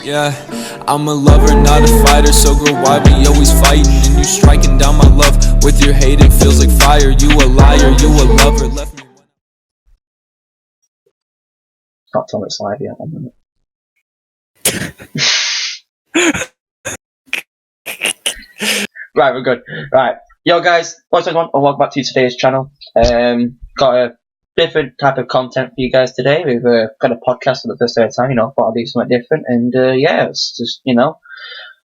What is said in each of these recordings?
Yeah, I'm a lover, not a fighter. So girl, why we always fighting? And you striking down my love with your hate, it feels like fire. You a liar, you a lover. Left me. Not till it's live yet. Right, we're good. Right, yo guys, what's going on? And welcome back to today's channel. Got a different type of content for you guys today. We've got a podcast for the first time. Thought I'd do something different, and yeah, it's just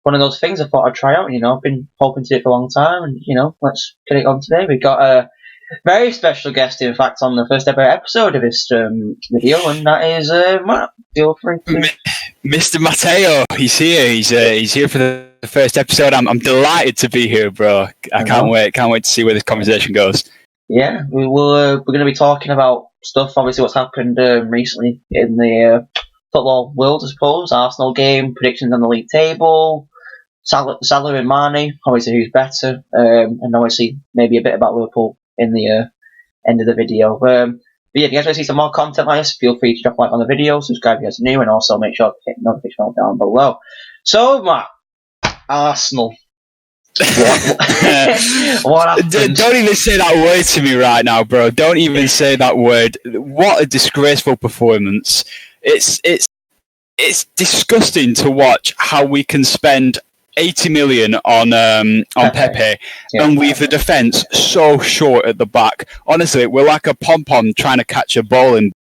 one of those things I thought I'd try out. I've been hoping to do it for a long time, and let's get it on today. We've got a very special guest, in fact, on the first ever episode of this video, and that is Matt. Feel free to... Mr. Matteo, he's here. He's here for the first episode. I'm delighted to be here, bro. I can't wait. Can't wait to see where this conversation goes. Yeah, we're going to be talking about stuff. Obviously, what's happened recently in the football world, I suppose. Arsenal game, predictions on the league table, Salah and Mane. Obviously, who's better, and obviously maybe a bit about Liverpool in the end of the video. But yeah, if you guys want to see some more content like this, feel free to drop a like on the video, subscribe if you guys are new, and also make sure to hit the notification bell down below. So, Matt, Arsenal. What happened? Don't even say that word to me right now, bro. Don't even say that word. What a disgraceful performance. It's disgusting to watch how we can spend 80 million on Pepe and leave the defence so short at the back. Honestly, we're like a pom-pom trying to catch a ball in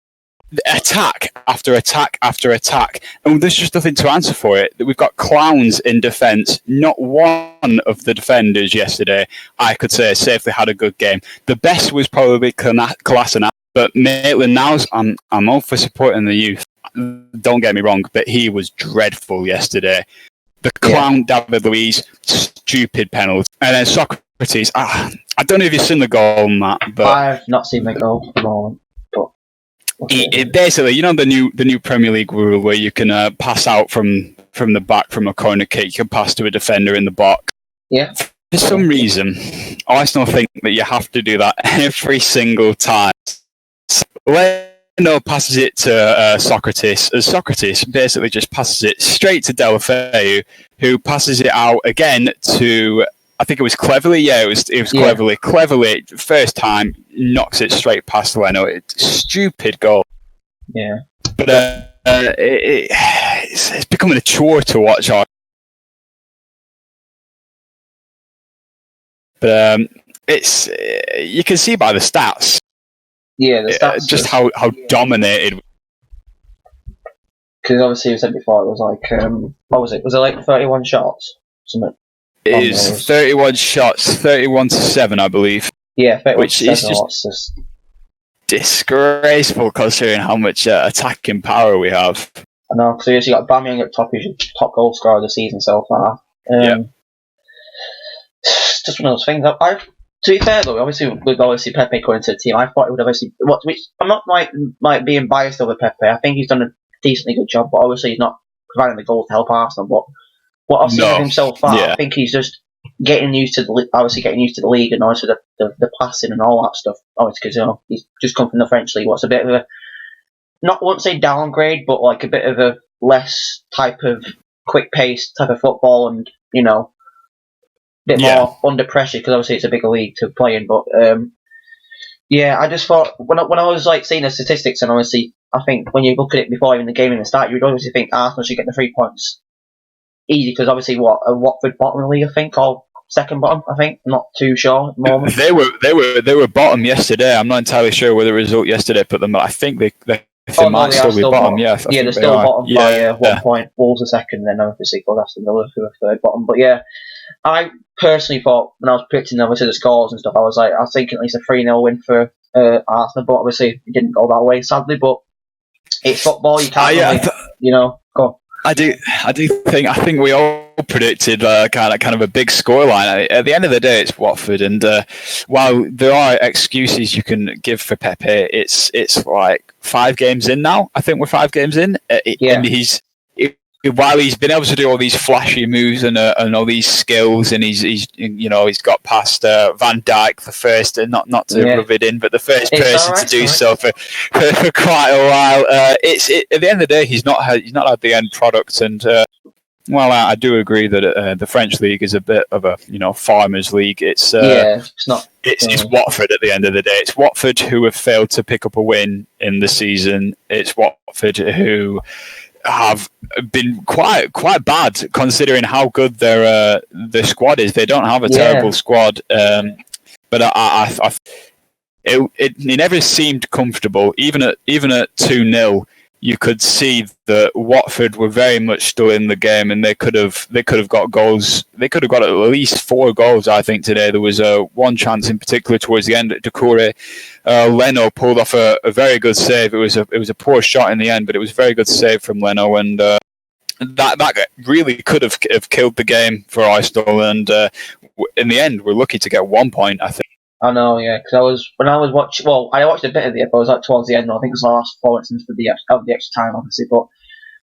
attack after attack after attack, and there's just nothing to answer for it. We've got clowns in defence. Not one of the defenders yesterday, I could say, safely had a good game. The best was probably Kolasinac, but Maitland-Niles, I'm all for supporting the youth. Don't get me wrong, but he was dreadful yesterday. The clown David Luiz, stupid penalty, and then Socrates. I don't know if you've seen the goal, Matt, but I've not seen the goal at the moment. It basically, the new Premier League rule where you can pass out from the back from a corner kick, you can pass to a defender in the box. Yeah. For some reason, Arsenal think that you have to do that every single time. Leno passes it to Socrates, as Socrates basically just passes it straight to Deulofeu, who passes it out again to, I think it was Cleverly. Yeah, it was Cleverly. Cleverly, first time, knocks it straight past Leno. Stupid goal. Yeah. But it's becoming a chore to watch. But it's you can see by the stats. Yeah, the stats. Just how dominated. Because obviously, you said before, it was like, what was it? Was it like 31 shots? Something. It is 31 shots, 31-7, I believe. Yeah, 31 which is just disgraceful considering how much attacking power we have. I know, because you got Aubameyang at top, who's your top goal scorer of the season so far. Just one of those things. To be fair though, with Pepe coming into the team, I thought it would obviously. I'm not like being biased over Pepe. I think he's done a decently good job, but obviously he's not providing the goals to help Arsenal. But what I've seen of him so far, I think he's just getting used to the league, and also the passing and all that stuff. Because he's just come from the French league. What's a bit of a, not won't say downgrade, but like a bit of a less type of quick paced type of football, and a bit more under pressure because obviously it's a bigger league to play in. But I just thought when I was like seeing the statistics, and obviously I think when you look at it before even the game in the start, you'd obviously think Arsenal should get the 3 points easy because obviously Watford bottom of the league, I think, or second bottom, I think. I'm not too sure at the moment. They were bottom yesterday. I'm not entirely sure whether the result yesterday put them, but I think they might still be bottom. Yeah, they're still bottom by 1 point. Wolves are second, then obviously Aston Villa who are third bottom. But yeah, I personally thought when I was predicting obviously the scores and stuff, I was thinking at least a 3-0 win for Arsenal, but obviously it didn't go that way, sadly. But it's football, you can't go. I think we all predicted kind of a big scoreline. At the end of the day, it's Watford, and while there are excuses you can give for Pepe, it's like 5 games in now. I think we're 5 games in, and while he's been able to do all these flashy moves and all these skills, and he's got past Van Dijk, the first, and not to rub it in, but the first person to do so for quite a while. At the end of the day, he's not had the end product, and well, I do agree that the French league is a bit of a farmers' league. It's not. It's Watford at the end of the day. It's Watford who have failed to pick up a win in the season. It's Watford who have been quite bad considering how good their squad is. They don't have a terrible squad, but it never seemed comfortable. Even at 2-0, you could see that Watford were very much still in the game, and they could have got goals. They could have got at least 4 goals, I think, today. There was one chance in particular towards the end at Doucouré. Leno pulled off a very good save. It was a poor shot in the end, but it was a very good save from Leno, and that really could have killed the game for Arsenal. And in the end, we're lucky to get 1 point, I think. I know, yeah, because I watched a bit of the episode, it was like towards the end, I think it was the last 4 minutes of the extra time, obviously, but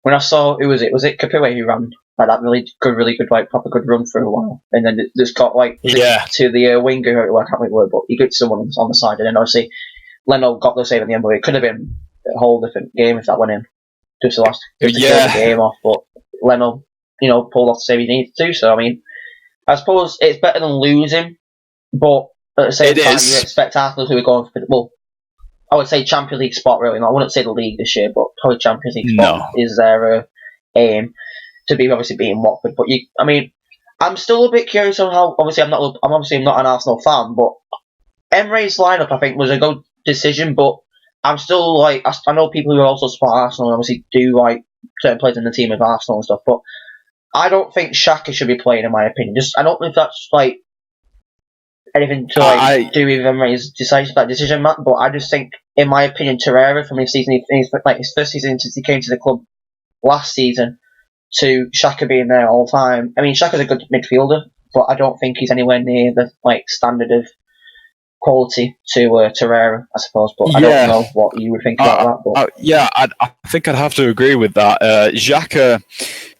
when I saw, was it Capoue who ran like that really good, like, proper good run for a while, and then it just got, like, to the winger, I can't remember the word, but he got someone on the side, and then obviously Leno got the save at the end, but it could have been a whole different game if that went in, just the last, to kill the game off, but Leno, pulled off the save he needed to, so, I mean, I suppose it's better than losing, but at the same time, you expect Arsenal who are going for, well, I would say Champions League spot, really. I wouldn't say the league this year, but probably Champions League spot is their aim to be obviously beating Watford. But I'm still a bit curious on how. Obviously, I'm not an Arsenal fan, but Emre's lineup I think was a good decision. But I'm still I know people who also support Arsenal and obviously do like certain players in the team of Arsenal and stuff, but I don't think Xhaka should be playing, in my opinion. I don't know if that's like anything to do with Emre's decision, Matt, but I just think, in my opinion, Torreira from his season, his first season since he came to the club last season, to Xhaka being there all the time. I mean, Xhaka's a good midfielder, but I don't think he's anywhere near the standard of quality to Torreira, I suppose. But I don't know what you would think about that. But I think I'd have to agree with that. Xhaka,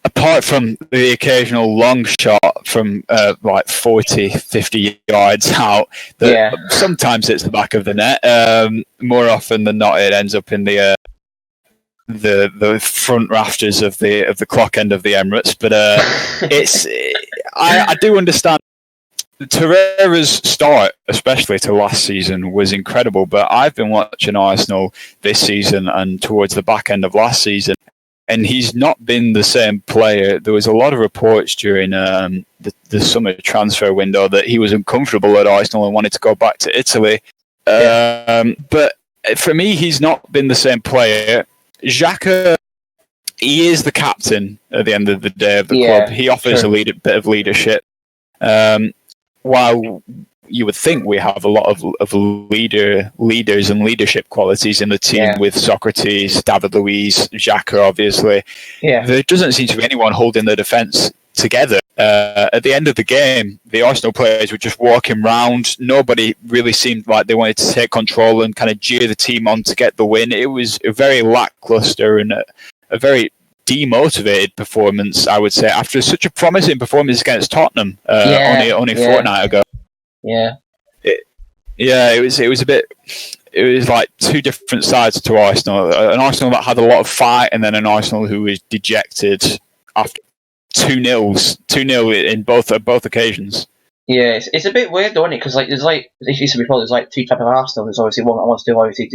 apart from the occasional long shot from 40, 50 yards out, sometimes it's the back of the net. More often than not, it ends up in the front rafters of the clock end of the Emirates. But I do understand. Torreira's start, especially to last season, was incredible, but I've been watching Arsenal this season and towards the back end of last season, and he's not been the same player. There was a lot of reports during the summer transfer window that he was uncomfortable at Arsenal and wanted to go back to Italy. But for me, he's not been the same player. Xhaka, he is the captain at the end of the day of the club. He offers a bit of leadership. While you would think we have a lot of leaders and leadership qualities in the team with Socrates, David Luiz, Xhaka, obviously, there doesn't seem to be anyone holding the defence together. At the end of the game, the Arsenal players were just walking round. Nobody really seemed like they wanted to take control and kind of jeer the team on to get the win. It was a very lacklustre and a very demotivated performance, I would say, after such a promising performance against Tottenham only a fortnight ago. It was a bit. It was like two different sides to Arsenal. An Arsenal that had a lot of fight, and then an Arsenal who was dejected after 2-0 in both occasions. Yeah, it's a bit weird though, isn't it? Because there's as you said before, there's two types of Arsenal. There's obviously one that wants to obviously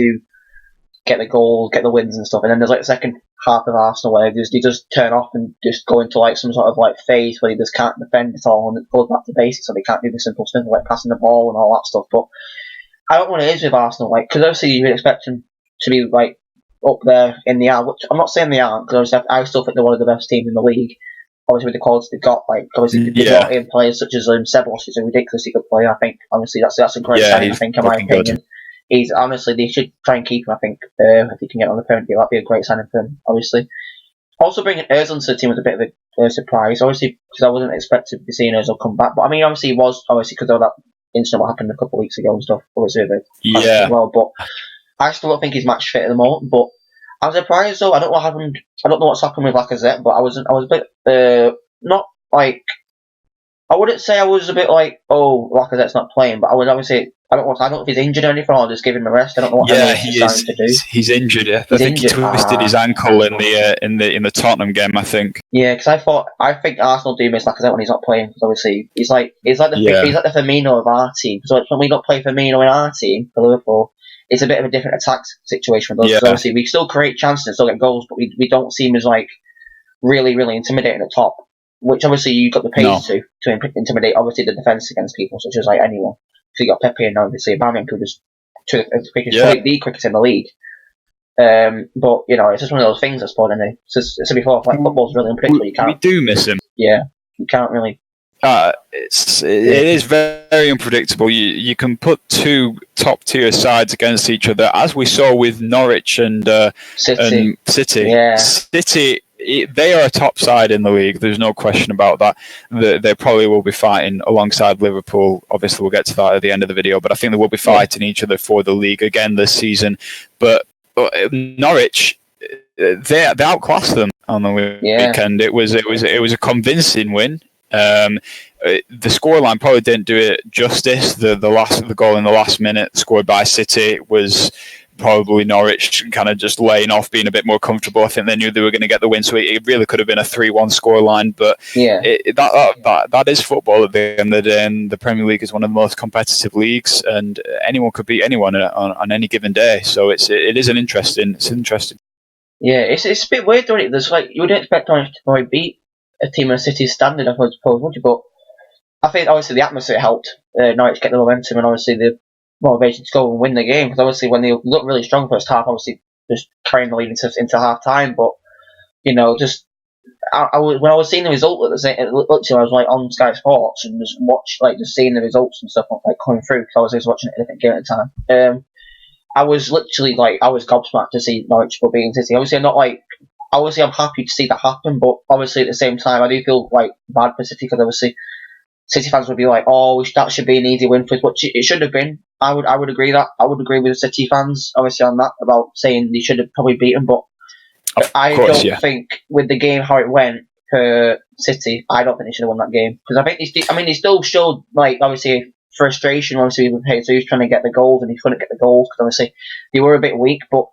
get the goals, get the wins and stuff, and then there's the second half of Arsenal where they just turn off and just go into some sort of phase where they just can't defend at all, and it goes back to basics, so they can't do the simple stuff like passing the ball and all that stuff. But I don't know what it is with Arsenal, because obviously you would expect them to be up there in the air, which I'm not saying they aren't, because I still think they're one of the best teams in the league. Obviously with the quality they've got, obviously they brought in players such as Sebos, who's a ridiculously good player. I think honestly that's a great sign. I think, in my opinion. He's honestly, they should try and keep him. I think if he can get on the parent deal, that'd be a great signing for him. Obviously, also bringing Ozil to the team was a bit of a surprise. Obviously, because I wasn't expecting to be seeing Ozil come back. But I mean, obviously, he was because of that incident what happened a couple of weeks ago and stuff. Obviously, as well. But I still don't think he's match fit at the moment. But I'm surprised though. I don't know what happened. I don't know what's happened with Lacazette, but I was a bit not like. I wouldn't say I was a bit like, oh, Lacazette's not playing, but I was obviously. I don't know if he's injured or anything, or just give him a rest. I don't know what he is. to do. He's injured. Yeah. I think he twisted his ankle in the Tottenham game. I think. Yeah, because I think Arsenal do miss Lacazette when he's not playing. Because obviously he's like the Firmino of our team. So when we don't play Firmino in our team for Liverpool, it's a bit of a different attack situation for us. Because obviously we still create chances and still get goals, but we don't seem as like really intimidating at top. Which obviously you've got the pace to intimidate obviously the defence against people such as like anyone. So you got Pepe and obviously Aubameyang who just the quickest in the league. But you know, it's just one of those things I suppose. And it's before like football's really unpredictable. We do miss him. Yeah, you can't really. It is very unpredictable. You can put two top tier sides against each other, as we saw with Norwich and City. Yeah. City. They are a top side in the league. There's no question about that. They probably will be fighting alongside Liverpool. Obviously, we'll get to that at the end of the video. But I think they will be fighting each other for the league again this season. But Norwich, they outclassed them on the weekend. It was a convincing win. The scoreline probably didn't do it justice. The goal in the last minute scored by City was probably Norwich kind of just laying off, being a bit more comfortable. I think they knew they were going to get the win, so it really could have been a 3-1 scoreline. But that is football at the end of the day, and the Premier League is one of the most competitive leagues, and anyone could beat anyone on any given day. So it is interesting. Yeah, it's a bit weird, don't it? There's like you wouldn't expect Norwich to probably beat a team of City's standard, I suppose, would you? But I think obviously the atmosphere helped Norwich get the momentum, and obviously the motivation to go and win the game. Because obviously when they looked really strong first half, obviously just carrying the lead into half time. But you know, just when I was seeing the result, literally I was like on Sky Sports and just just seeing the results and stuff like coming through. Because I was just watching it a different game at the time. I was literally I was gobsmacked to see Norwich beating City. Obviously, I'm happy to see that happen, but obviously at the same time, I do feel like bad for City because obviously City fans would be like, "Oh, that should be an easy win for us," but it should have been. I would agree that. I would agree with the City fans, obviously, on that about saying they should have probably beaten. But I don't think with the game how it went for City, I don't think they should have won that game because I think they still showed obviously frustration. Obviously, with Jesus trying to get the goals and he couldn't get the goals because obviously they were a bit weak, but.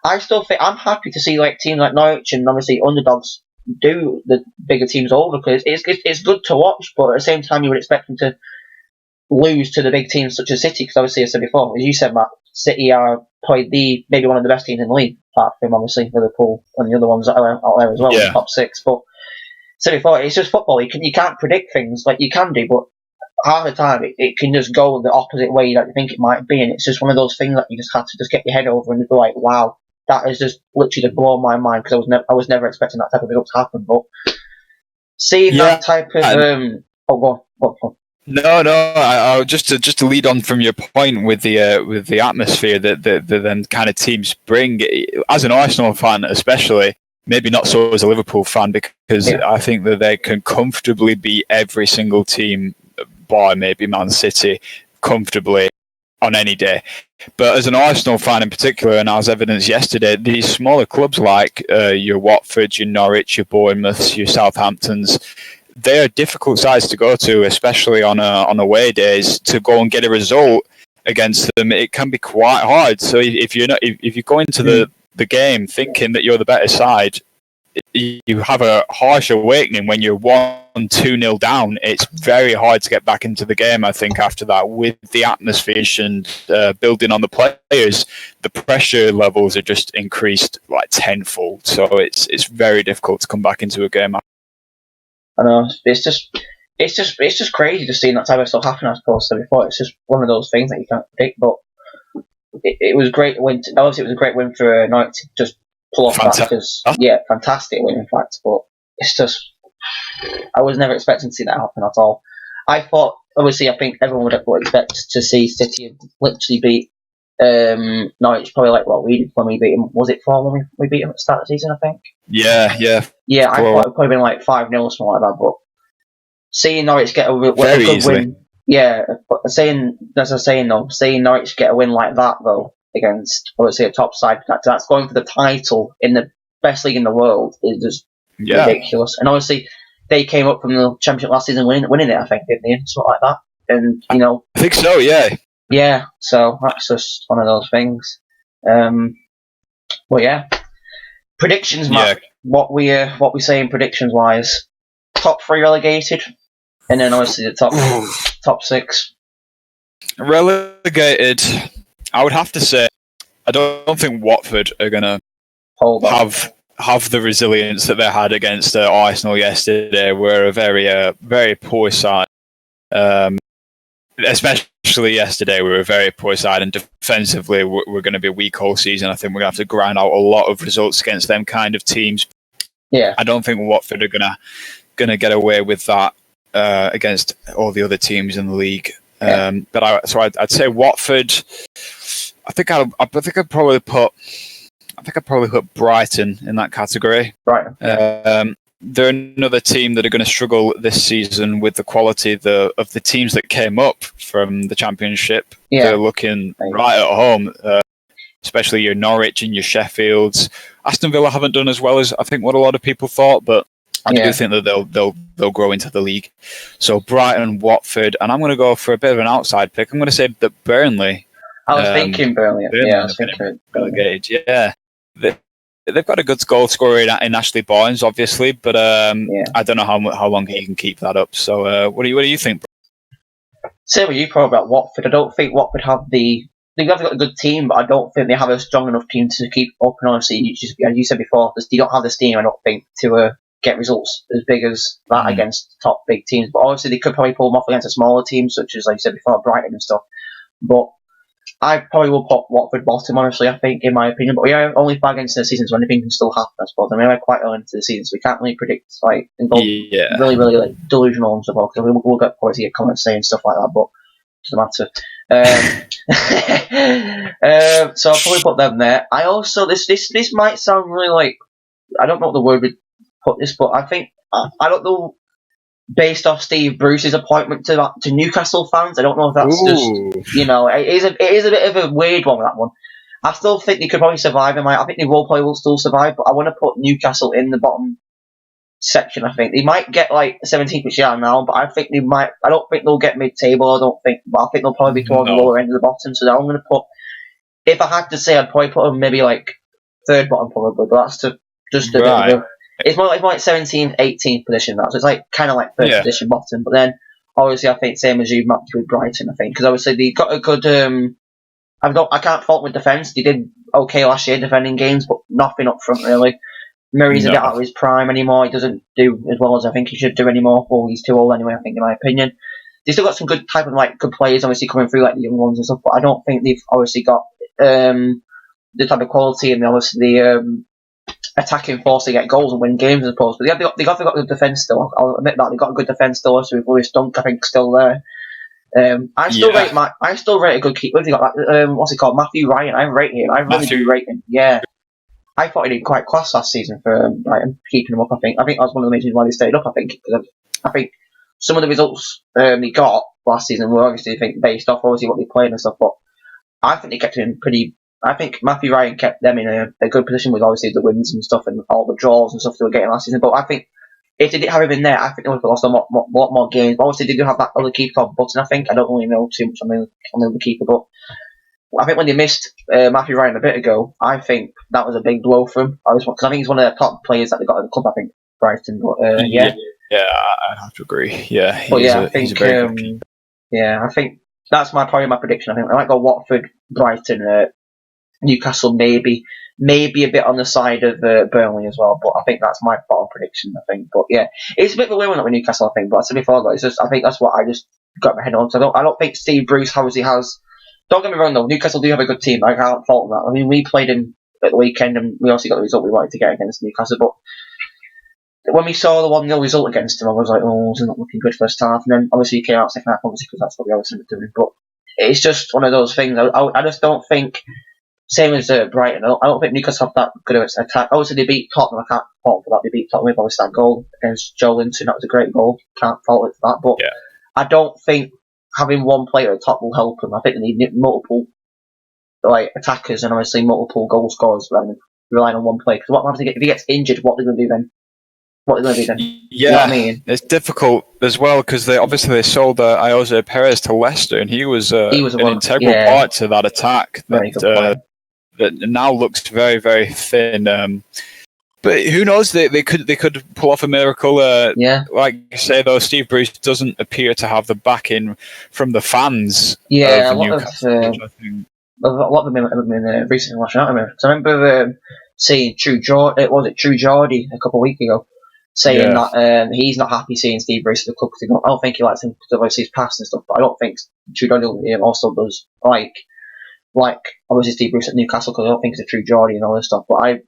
I still think I'm happy to see teams like Norwich and obviously underdogs do the bigger teams over because it's good to watch, but at the same time you would expect them to lose to the big teams such as City because obviously I said before, as you said, Matt, City are probably maybe one of the best teams in the league apart from obviously Liverpool and the other ones that are out there as well in the top six. But said before, it's just football. You can't predict things like you can do, but half the time it can just go the opposite way that you think it might be, and it's just one of those things that you just have to just get your head over and be like, wow. That has just literally just blown my mind because I was never expecting that type of result to happen. But seeing that type of go on. No. Just to lead on from your point with the atmosphere that them kind of teams bring. As an Arsenal fan, especially, maybe not so as a Liverpool fan, because I think that they can comfortably beat every single team, bar maybe Man City, comfortably on any day. But as an Arsenal fan in particular, and as evidenced yesterday, these smaller clubs like your Watfords, your Norwich, your Bournemouths, your Southamptons, they are difficult sides to go to, especially on away days. To go and get a result against them, it can be quite hard. So if you go into the game thinking that you're the better side, you have a harsh awakening when you're 1-2-0 down. It's very hard to get back into the game, I think, after that. With the atmosphere and building on the players, the pressure levels are just increased tenfold. So it's very difficult to come back into a game. I know it's just crazy to see that type of stuff happen. I suppose so before it's just one of those things that you can't predict. But it was great win. Obviously, it was a great win for Norwich to just pull off that because fantastic win in fact. But it's just I was never expecting to see that happen at all. I thought obviously I think everyone would expect to see City literally beat Norwich probably what we did when we beat them. Was it 4 when we beat them at the start of the season? I think. Yeah. I thought it would probably been 5-0 or something like that. But seeing Norwich get a good win, seeing Norwich get a win like that though against, obviously, a top side. That's going for the title in the best league in the world is just ridiculous. And obviously, they came up from the championship last season winning it, I think, didn't they? Something like that. And, you know... I think so, yeah. Yeah, so that's just one of those things. Well, yeah. Predictions, Matt. What we saying predictions wise? Top 3 relegated, and then obviously the top 6 relegated. I would have to say I don't think Watford are gonna have the resilience that they had against Aresnal yesterday. We're a very poor side. Especially yesterday, we were a very poor side, and defensively, we're going to be weak all season. I think we're going to have to grind out a lot of results against them kind of teams. Yeah, I don't think Watford are going to get away with that against all the other teams in the league. Yeah. But I'd say Watford. I think I'd probably put Brighton in that category. Right. They're another team that are going to struggle this season with the quality of the teams that came up from the Championship. Yeah. They're looking right at home, especially your Norwich and your Sheffields. Aston Villa haven't done as well as I think what a lot of people thought, but I do think that they'll grow into the league. So Brighton, Watford, and I'm going to go for a bit of an outside pick. I'm going to say that Burnley. I was thinking Burnley. Yeah, I was thinking relegated. Yeah. They've got a good goal scorer in Ashley Barnes, obviously, but I don't know how long he can keep that up. So, what do you think? Same with you, probably about Watford. I don't think Watford have they've got a good team, but I don't think they have a strong enough team to keep up. And honestly, as you said before, they don't have the steam, I don't think, to get results as big as that against top big teams. But obviously, they could probably pull them off against a smaller team, such as, like you said before, Brighton and stuff. But I probably will put Watford bottom, honestly, I think, in my opinion. But we are only 5 games in the season, so anything can still happen, I suppose. I mean, we're quite early into the season, so we can't really predict, like, and go really, really like, delusional and stuff, because we'll get comments saying stuff like that, but it doesn't matter. So I'll probably put them there. I also, this might sound really like, I don't know what the word would put this, but I think, I don't know, based off Steve Bruce's appointment to Newcastle fans, I don't know if that's just, you know, it is a bit of a weird one, that one. I still think they could probably survive. I think the role play will still survive, but I want to put Newcastle in the bottom section. I think they might get like 17th, which they are now, but I think they might. I don't think they'll get mid-table. But I think they'll probably be towards the lower end of the bottom. So I'm going to put. If I had to say, I'd probably put them maybe like third bottom, probably. But that's just a bit of a, it's more like 17th, 18th position now. So it's like kind of like third position bottom. But then obviously, I think same as you mapped with Brighton. I think because obviously they got a good. I can't fault with defence. They did okay last year defending games, but nothing up front really. Murray's a bit out of his prime anymore. He doesn't do as well as I think he should do anymore. Well, he's too old anyway, I think, in my opinion. They still got some good type of like good players, obviously coming through like the young ones and stuff. But I don't think they've obviously got the type of quality and obviously the attacking force to get goals and win games, I suppose. But they got good defence still. I'll admit that they got a good defence still. So with Lewis Dunk, I think, still there. I still rate a good keeper. They got what's he called, Matthew Ryan. I rate him. I really do rate him. Yeah. I thought he did quite class last season for Brighton, keeping him up. I think that was one of the reasons why they stayed up. I think some of the results he got last season were obviously based off obviously what they played and stuff. But I think they kept him pretty. I think Matthew Ryan kept them in a good position with obviously the wins and stuff and all the draws and stuff they were getting last season. But I think if they didn't have him in there, I think they would have lost a lot more games. Obviously, they do have that other keeper called Button. I think I don't really know too much on the other keeper, but I think when they missed Matthew Ryan a bit ago, I think that was a big blow for him. Because I think he's one of the top players that they got in the club. I think Brighton, but yeah, I have to agree. Yeah, but I think I think that's probably my prediction. I think I might go Watford, Brighton, Newcastle, maybe a bit on the side of Burnley as well. But I think that's my bottom prediction. I think, but yeah, it's a bit of a weird one with Newcastle. I think, but I said before, it's just I think that's what I just got my head on. So I don't think Steve Bruce obviously has. Don't get me wrong though, Newcastle do have a good team. I can't fault that. I mean, we played him at the weekend and we obviously got the result we wanted to get against Newcastle. But when we saw the 1-0 result against him, I was like, oh, this is not looking good first half. And then obviously he came out second half, obviously, because that's what we always end up doing. But it's just one of those things. I just don't think, same as Brighton, I don't think Newcastle have that good of an attack. Obviously they beat Tottenham, I can't fault for that. They beat Tottenham with obviously that goal against Joe Linton. That was a great goal. Can't fault it for that. But I don't think having one player at the top will help them. I think they need multiple like attackers and obviously multiple goal scorers rather than relying on one player. Because what happens if he gets injured? What are they going to do then? What are they going to do then? Yeah, you know what I mean? It's difficult as well because they sold Jose Perez to Leicester, and he was an integral part to that attack that now looks very, very thin. But who knows? They could pull off a miracle. Like you say, though, Steve Bruce doesn't appear to have the backing from the fans. Yeah, of a lot Newcastle, a lot of them have been recently lashing out. I remember seeing True Geordie a couple of weeks ago saying that he's not happy seeing Steve Bruce at the club because I don't think he likes him because obviously he's past and stuff. But I don't think True Geordie also does like obviously Steve Bruce at Newcastle because I don't think he's a True Geordie and all this stuff. But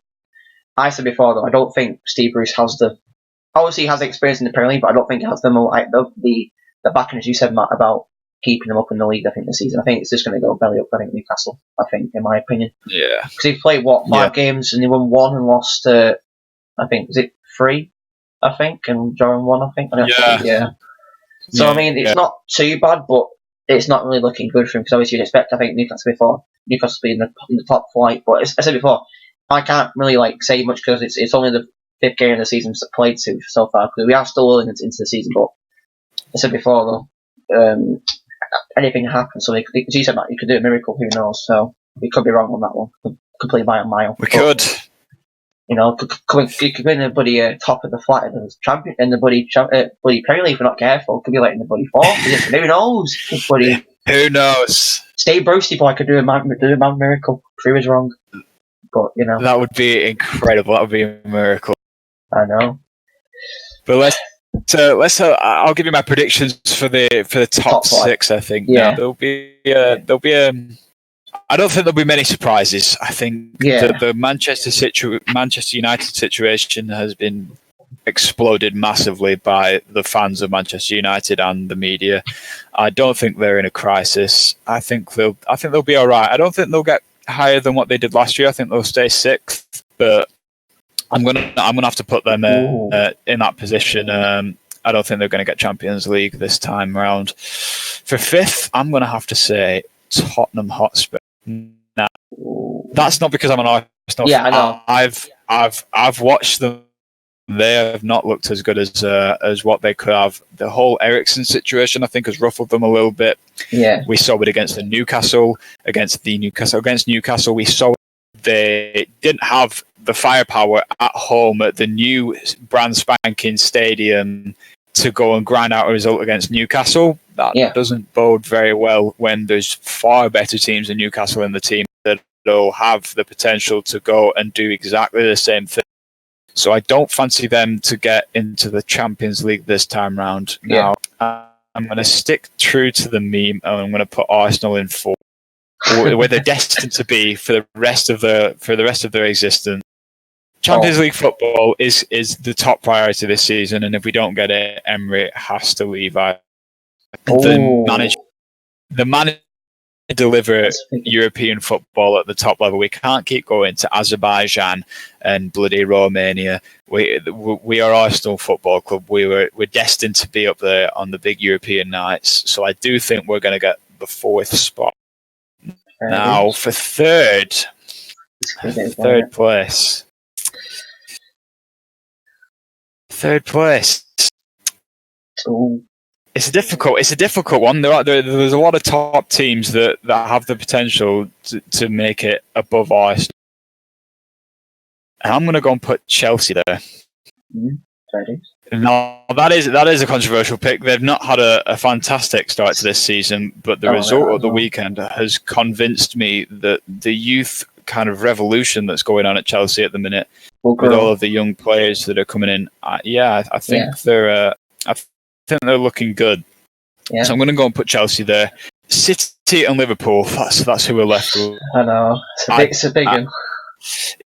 I said before though, I don't think Steve Bruce has obviously he has experience in the Premier League, but I don't think he has the backing, as you said, Matt, about keeping them up in the league. I think this season, I think it's just going to go belly up. I think Newcastle. I think, in my opinion, because he played 5 games and he won 1 and lost. I think was it 3, I think, and drawn 1. I think. So I mean, it's not too bad, but it's not really looking good for him because obviously you'd expect. I think Newcastle be in the top flight, but as I said before, I can't really say much because it's only the 5th game of the season played so far because we are still early into the season. But I said before though, anything happens. So as you said, Matt, you could do a miracle. Who knows? So we could be wrong on that one. Completely by a mile. We could. You know, you could win the bloody top of the flat in the champion in the bloody Premier League if we're not careful. Could be in the bloody 4th. Who knows? Who knows? Stay Brucey boy could do a man miracle. Prove us wrong. But that would be incredible. That would be a miracle. I know. But let's. I'll give you my predictions for the top 6. I think. Yeah. There'll be. I don't think there'll be many surprises. I think the Manchester United situation has been exploded massively by the fans of Manchester United and the media. I don't think they're in a crisis. I think they'll be all right. I don't think they'll get higher than what they did last year. I think they'll stay 6th, but I'm gonna have to put them in that position. I don't think they're going to get Champions League this time around. For 5th, I'm going to have to say Tottenham Hotspur. Now, that's not because I'm an Arsenal fan. I know. I've watched them. They have not looked as good as what they could have. The whole Eriksen situation, I think, has ruffled them a little bit. Yeah, we saw it against Newcastle. Against Newcastle, we saw they didn't have the firepower at home at the new brand spanking stadium to go and grind out a result against Newcastle. That doesn't bode very well when there's far better teams than Newcastle in the team that will have the potential to go and do exactly the same thing. So I don't fancy them to get into the Champions League this time round. Now, I'm going to stick true to the meme and I'm going to put Arsenal in 4, where they're destined to be for the rest of their existence. Champions League football is the top priority this season, and if we don't get it, Emery has to leave. The manager deliver European football at the top level. We can't keep going to Azerbaijan and bloody Romania. We are Arsenal Football Club. We're destined to be up there on the big European nights. So I do think we're going to get the 4th spot. Now for third place. Third place. Ooh. It's a difficult one. There's a lot of top teams that have the potential to make it above Arsenal. And I'm going to go and put Chelsea there. No, that is a controversial pick. They've not had a fantastic start to this season, but the result of the weekend has convinced me that the youth kind of revolution that's going on at Chelsea at the minute, with all of the young players that are coming in, I think they're looking good. Yeah. So I'm going to go and put Chelsea there. City and Liverpool. That's who we're left with. I know. It's a big one.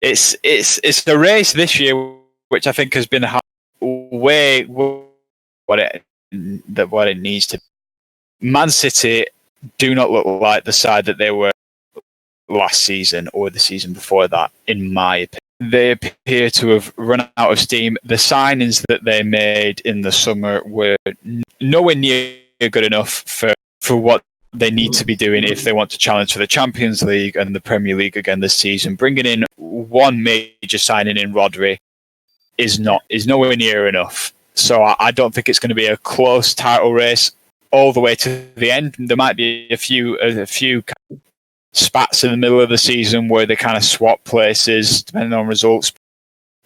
It's a race this year, which I think has been way what it needs to be. Man City do not look like the side that they were last season or the season before that, in my opinion. They appear to have run out of steam. The signings that they made in the summer were nowhere near good enough for what they need to be doing if they want to challenge for the Champions League and the Premier League again this season. Bringing in one major signing in Rodri is nowhere near enough. So I don't think it's going to be a close title race all the way to the end. There might be a few spats in the middle of the season where they kind of swap places depending on results.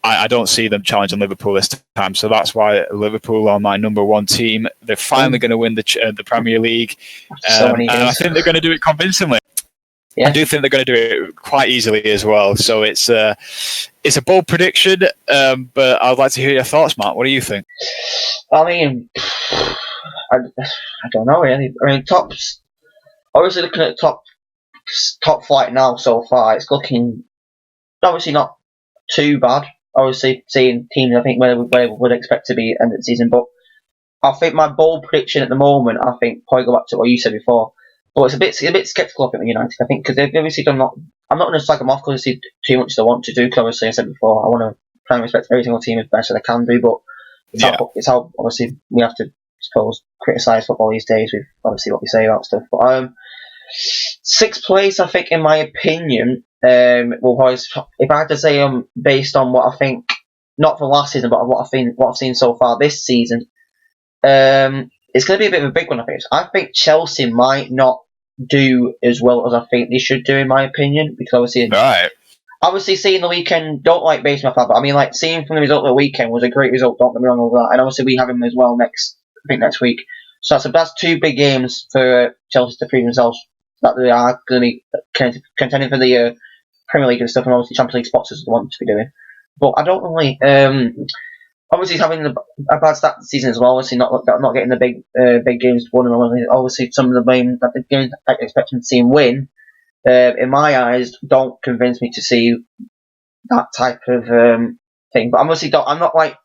I don't see them challenging Liverpool this time, so that's why Liverpool are my number one team. They're finally going to win the Premier League, and I think they're going to do it convincingly. Yeah. I do think they're going to do it quite easily as well. So it's a bold prediction, but I'd like to hear your thoughts, Matt. What do you think? I mean, I don't know really. I mean, obviously looking at top flight now so far, it's looking obviously not too bad. Obviously, seeing teams I think where we would expect to be end of the season, but I think my bold prediction at the moment, I think probably go back to what you said before, but it's a bit sceptical of United. I think because they've obviously done not. I'm not going to slag them off because they see too much they want to do. Because obviously, I said before, I want to try and respect every single team as best as they can do, but it's how obviously we have to, I suppose, criticise football these days with obviously what we say about stuff. But sixth place, I think, in my opinion. If I had to say based on what I think, not for last season, but what I've seen so far this season, it's going to be a bit of a big one. I think Chelsea might not do as well as I think they should do, in my opinion, because obviously seeing the weekend, don't like basing off that, but I mean, like seeing from the result of the weekend was a great result. Don't get me wrong over that, and obviously we have him as well next week. So that's two big games for Chelsea to prove themselves that they are going to be contending for the Premier League and stuff, and obviously Champions League spots as they want to be doing. But I don't really. Obviously, having a bad start to the season as well. Obviously, not getting the big games won, and obviously some of the games I expect to see him win. In my eyes, don't convince me to see that type of thing. But I'm not like.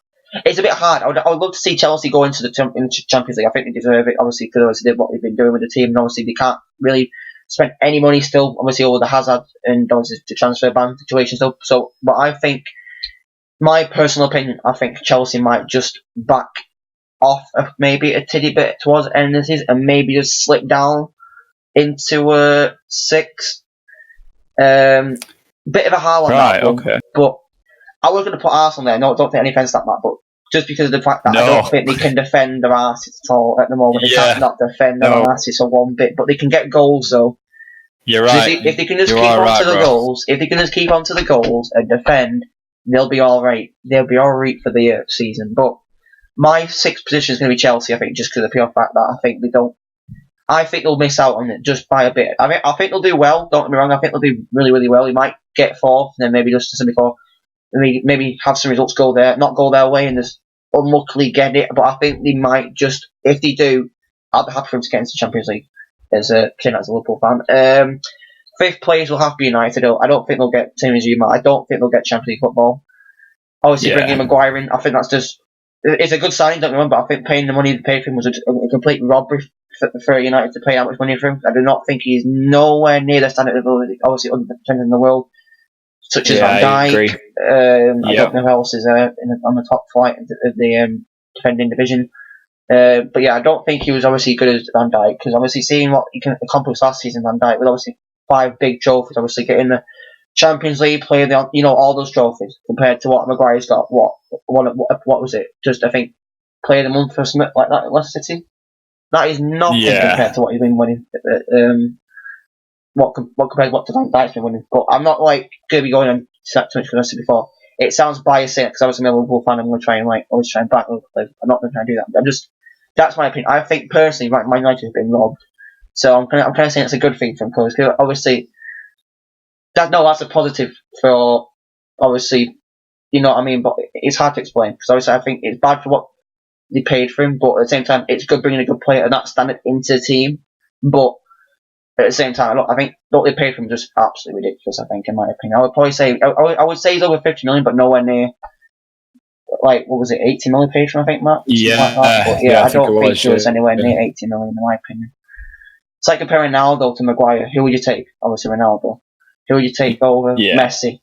It's a bit hard. I would love to see Chelsea go into the Champions League. I think they deserve it, obviously, because they did what they've been doing with the team, and obviously they can't really spend any money still, obviously, over the Hazard and obviously the transfer ban situation still. So, but I think, my personal opinion, I think Chelsea might just back off maybe a tiddy bit towards the end of the season and maybe just slip down into sixth. Bit of a hard one, that one, okay. But I was going to put Arsenal there. No, don't take any offence at that, but just because of the fact that I don't think they can defend their asses at all at the moment. They can't not defend their asses for one bit, but they can get goals though. You're right. If they can just keep on to the goals, if they can just keep on to the goals and defend, they'll be all right. They'll be all right for the season. But my sixth position is going to be Chelsea. I think just because of the pure fact that I think they don't. I think they'll miss out on it just by a bit. I think they'll do well. Don't get me wrong. I think they'll do really, really well. They might get fourth, and then maybe just as I said before. Maybe have some results not go their way and just unluckily get it, but I think they might just, if they do, I'll be happy for them to get into the Champions League as a Liverpool fan. Fifth place will have to be United. I don't think they'll get same as you, Matt. I don't think they'll get Champions League football. Obviously, bringing Maguire in, I think that's just, it's a good signing, don't remember, but I think paying the money they paid for him was a complete robbery for United to pay that much money for him. I do not think he's nowhere near the standard of obviously other defenders in the world. Such as Van Dijk. I don't know who else is on the top flight of the defending division. But yeah, I don't think he was obviously good as Van Dijk, because obviously seeing what he can accomplish last season, Van Dijk, with obviously 5 big trophies, obviously getting the Champions League, playing all those trophies, compared to what Maguire's got. What was it? Just, I think, player of the month or something like that at Leicester City. That is nothing compared to what he's been winning. What compared to what Van Dijk's been winning. But I'm not like going to be going on too much because I said before. It sounds biased saying it because obviously I'm a Liverpool fan. I'm going to try and always try and back Liverpool. I'm not going to try and do that. That's my opinion. I think personally, my United has been robbed. So I'm kind of saying it's a good thing for them because obviously that's a positive for obviously, you know what I mean. But it's hard to explain because obviously I think it's bad for what they paid for him, but at the same time it's good bringing a good player and that standard into the team. But at the same time, I think what they paid for him is just absolutely ridiculous. I think, in my opinion, I would probably say I would say he's over 50 million, but nowhere near. Like, what was it, 80 million paid for him, I think, Matt? Yeah, like I don't think he was anywhere near 80 million, in my opinion. It's like comparing Ronaldo to Maguire. Who would you take? Obviously, Ronaldo. Who would you take over? Messi.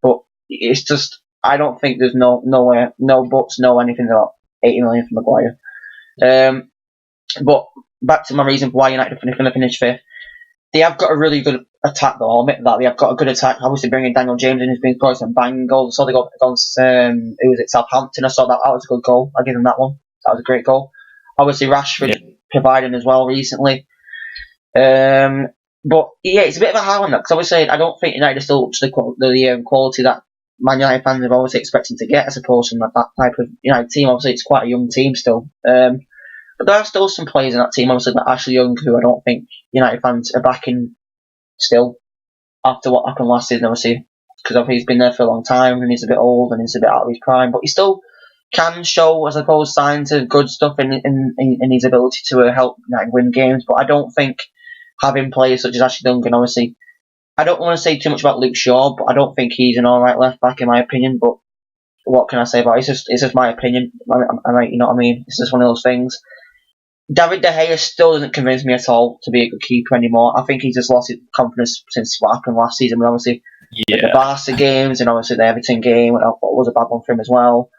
But it's just, I don't think there's no buts, no anything about 80 million for Maguire. But back to my reason for why United are going to finish 5th. They have got a really good attack, though. I'll admit that they have got a good attack. Obviously, bringing Daniel James in, who's been scoring some banging goals. I saw they got against who was it, Southampton. I saw that. That was a good goal. I'll give them that one. That was a great goal. Obviously, Rashford providing as well recently. But yeah, it's a bit of a high one, because obviously I don't think United are still up to the quality that Man United fans are obviously expecting to get, I suppose, from that type of United team. Obviously, it's quite a young team still. But there are still some players in that team, obviously, like Ashley Young, who I don't think United fans are backing still after what happened last season, obviously, because he's been there for a long time and he's a bit old and he's a bit out of his prime, but he still can show, I suppose, signs of good stuff in his ability to help United win games. But I don't think having players such as Ashley Young, and obviously, I don't want to say too much about Luke Shaw, but I don't think he's an alright left back in my opinion. But what can I say about it? It's just my opinion. You know what I mean? It's just one of those things. David De Gea still doesn't convince me at all to be a good keeper anymore. I think he's just lost his confidence since what happened last season. Obviously, the Barca games and obviously the Everton game was a bad one for him as well.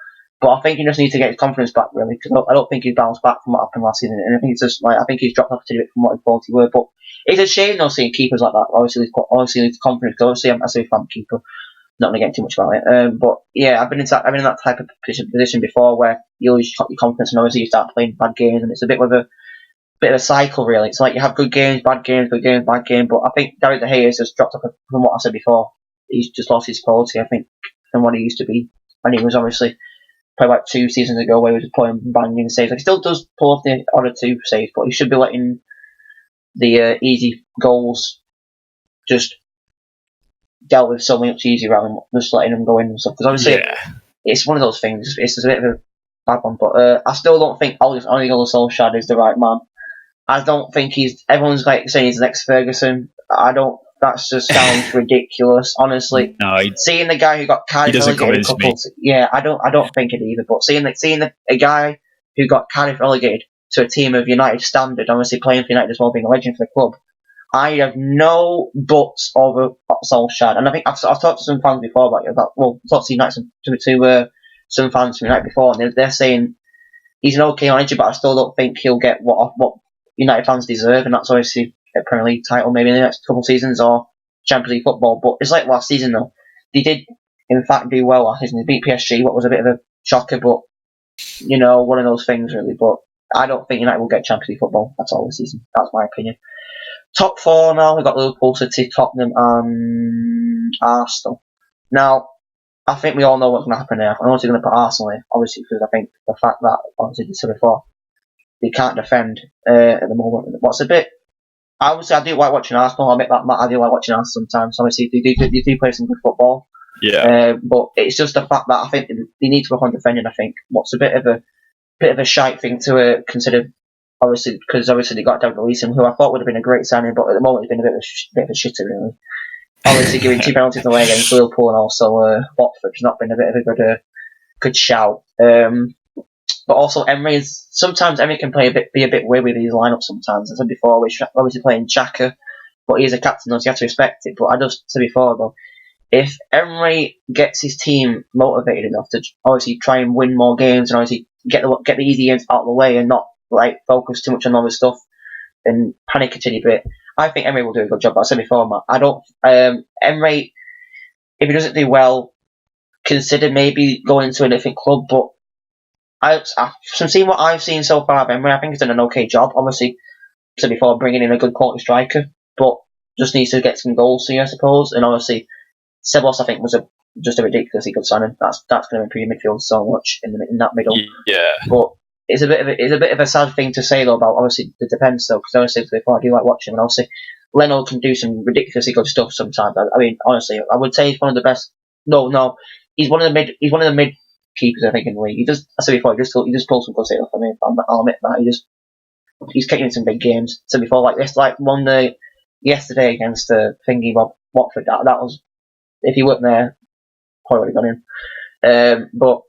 But I think he just needs to get his confidence back, really, because I don't think he's bounced back from what happened last season. And I think it's just I think he's dropped off a bit from what he thought he were. But it's a shame though seeing keepers like that. Obviously, he's confidence. Obviously, I'm a fan keeper. Not going to get too much about it. But yeah, I've been in that type of position before where you lose your confidence and obviously you start playing bad games, and it's a bit of a cycle, really. It's like you have good games, bad games, good games, bad games. But I think David De Gea has just dropped off from what I said before. He's just lost his quality, I think, from what he used to be. And he was obviously probably like 2 seasons ago where he was pulling banging saves. Like, he still does pull off the odd 2 saves, but he should be letting the easy goals just dealt with so much easier rather than just letting them go in and stuff. Because obviously, it's one of those things. It's just a bit of a bad one. But I still don't think Ole Gunnar Solskjaer is the right man. I don't think everyone's like saying he's the next Ferguson. That just sounds ridiculous, honestly. No, seeing the guy who got Cardiff relegated I don't think it either. But seeing a guy who got Cardiff relegated to a team of United standard, obviously playing for United as well, being a legend for the club, I have no buts over Solskjaer. And I think I've talked to some fans before about it. Talked to United to some fans from United before, and they're saying he's an okay manager, but I still don't think he'll get what United fans deserve, and that's obviously a Premier League title maybe in the next couple of seasons or Champions League football. But it's like last season though. They did in fact do well last season. They beat PSG, what was a bit of a shocker, but one of those things really. But I don't think United will get Champions League football at all this season. That's my opinion. Top 4 now, we've got Liverpool, City, Tottenham and Arsenal. Now, I think we all know what's going to happen there. I'm also going to put Arsenal in, obviously, because I think the fact that, obviously, I said before, they can't defend at the moment. What's a bit... Obviously, I do like watching Arsenal. I admit that, I do like watching Arsenal sometimes. Obviously, they do play some good football. Yeah. But it's just the fact that I think they need to work on defending, I think. What's a bit of a shite thing to consider, obviously, because they got David Luiz, who I thought would have been a great signing, but at the moment he's been a bit of a shitter, really. Obviously, giving 2 penalties away against Liverpool and also Watford has not been a bit of a good shout. But also sometimes Emery can be a bit weird with his lineup sometimes. I said before, obviously playing Xhaka, but he's a captain, so you have to respect it. But I just said before, though, if Emery gets his team motivated enough to obviously try and win more games and obviously get the easy games out of the way and not focus too much on other stuff and panic a tiny bit, I think Emery will do a good job. But I said before, Matt, I don't. Emery, if he doesn't do well, consider maybe going into a different club. But from seeing what I've seen so far of Emery, I think he's done an okay job. Obviously, I said before, bringing in a good quality striker, but just needs to get some goals here, I suppose. And obviously, Sebos, I think, was just a ridiculously good signing. That's going to improve midfield so much in that middle. Yeah. But it's a bit of a sad thing to say though about obviously the defence though, because honestly before I do like watching him, and obviously Leno can do some ridiculously good stuff sometimes. I mean, honestly, I would say he's one of the best. No, he's one of the mid keepers I think in the league. He does. I said before, he just pulls some good stuff. I mean, I'll admit that he's kicking in some big games. So before one day yesterday against Thingy Bob Watford, that was, if he weren't there, probably would have gone in. But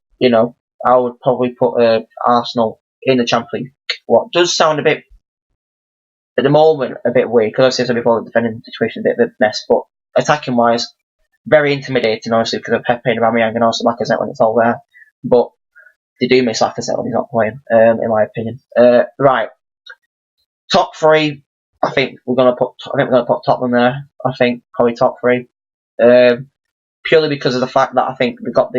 I would probably put Arsenal in the Champions League. What does sound a bit, at the moment, a bit weird, because I said before the defending situation is a bit of a mess, but attacking wise, very intimidating, obviously, because of Pepe and Aubameyang and also Lacazette when it's all there. But they do miss Lacazette when he's not playing, in my opinion. Right. Top three, I think we're gonna put Tottenham there. I think probably top three, purely because of the fact that I think they've got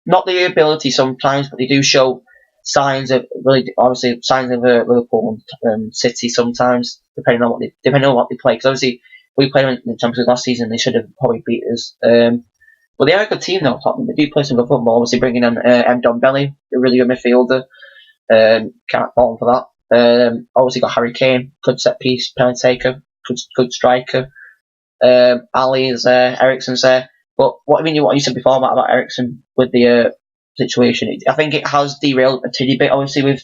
not the ability sometimes, but they do show signs of Liverpool and City sometimes, depending on what they play. Because obviously we played them in the Champions League last season, they should have probably beat us. But they are a good team though, Tottenham. They do play some good football. Obviously bringing in Belly, a really good midfielder. Can't fault him for that. Obviously got Harry Kane, good set piece, penalty taker, good striker. Ali is there, Eriksen's there. But what you said before about Eriksen with the situation, I think it has derailed a teeny bit, obviously, with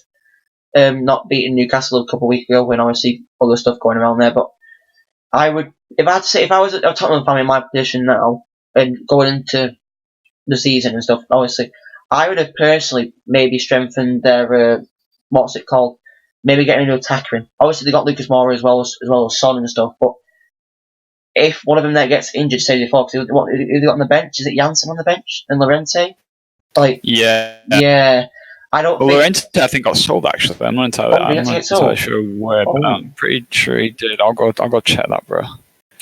not beating Newcastle a couple of weeks ago when obviously other stuff going around there. But I would, if I was a Tottenham fan in my position now and going into the season and stuff, obviously, I would have personally maybe strengthened their what's it called? Maybe getting a new attacker in. Obviously, they got Lucas Moura as well as Son and stuff, but if one of them there gets injured, say before, because who they got on the bench? Is it Janssen on the bench and Llorente? Yeah. I don't. Well, think... Llorente, I think got sold actually. I'm not entirely sure where, but I'm pretty sure he did. I'll go check that, bro.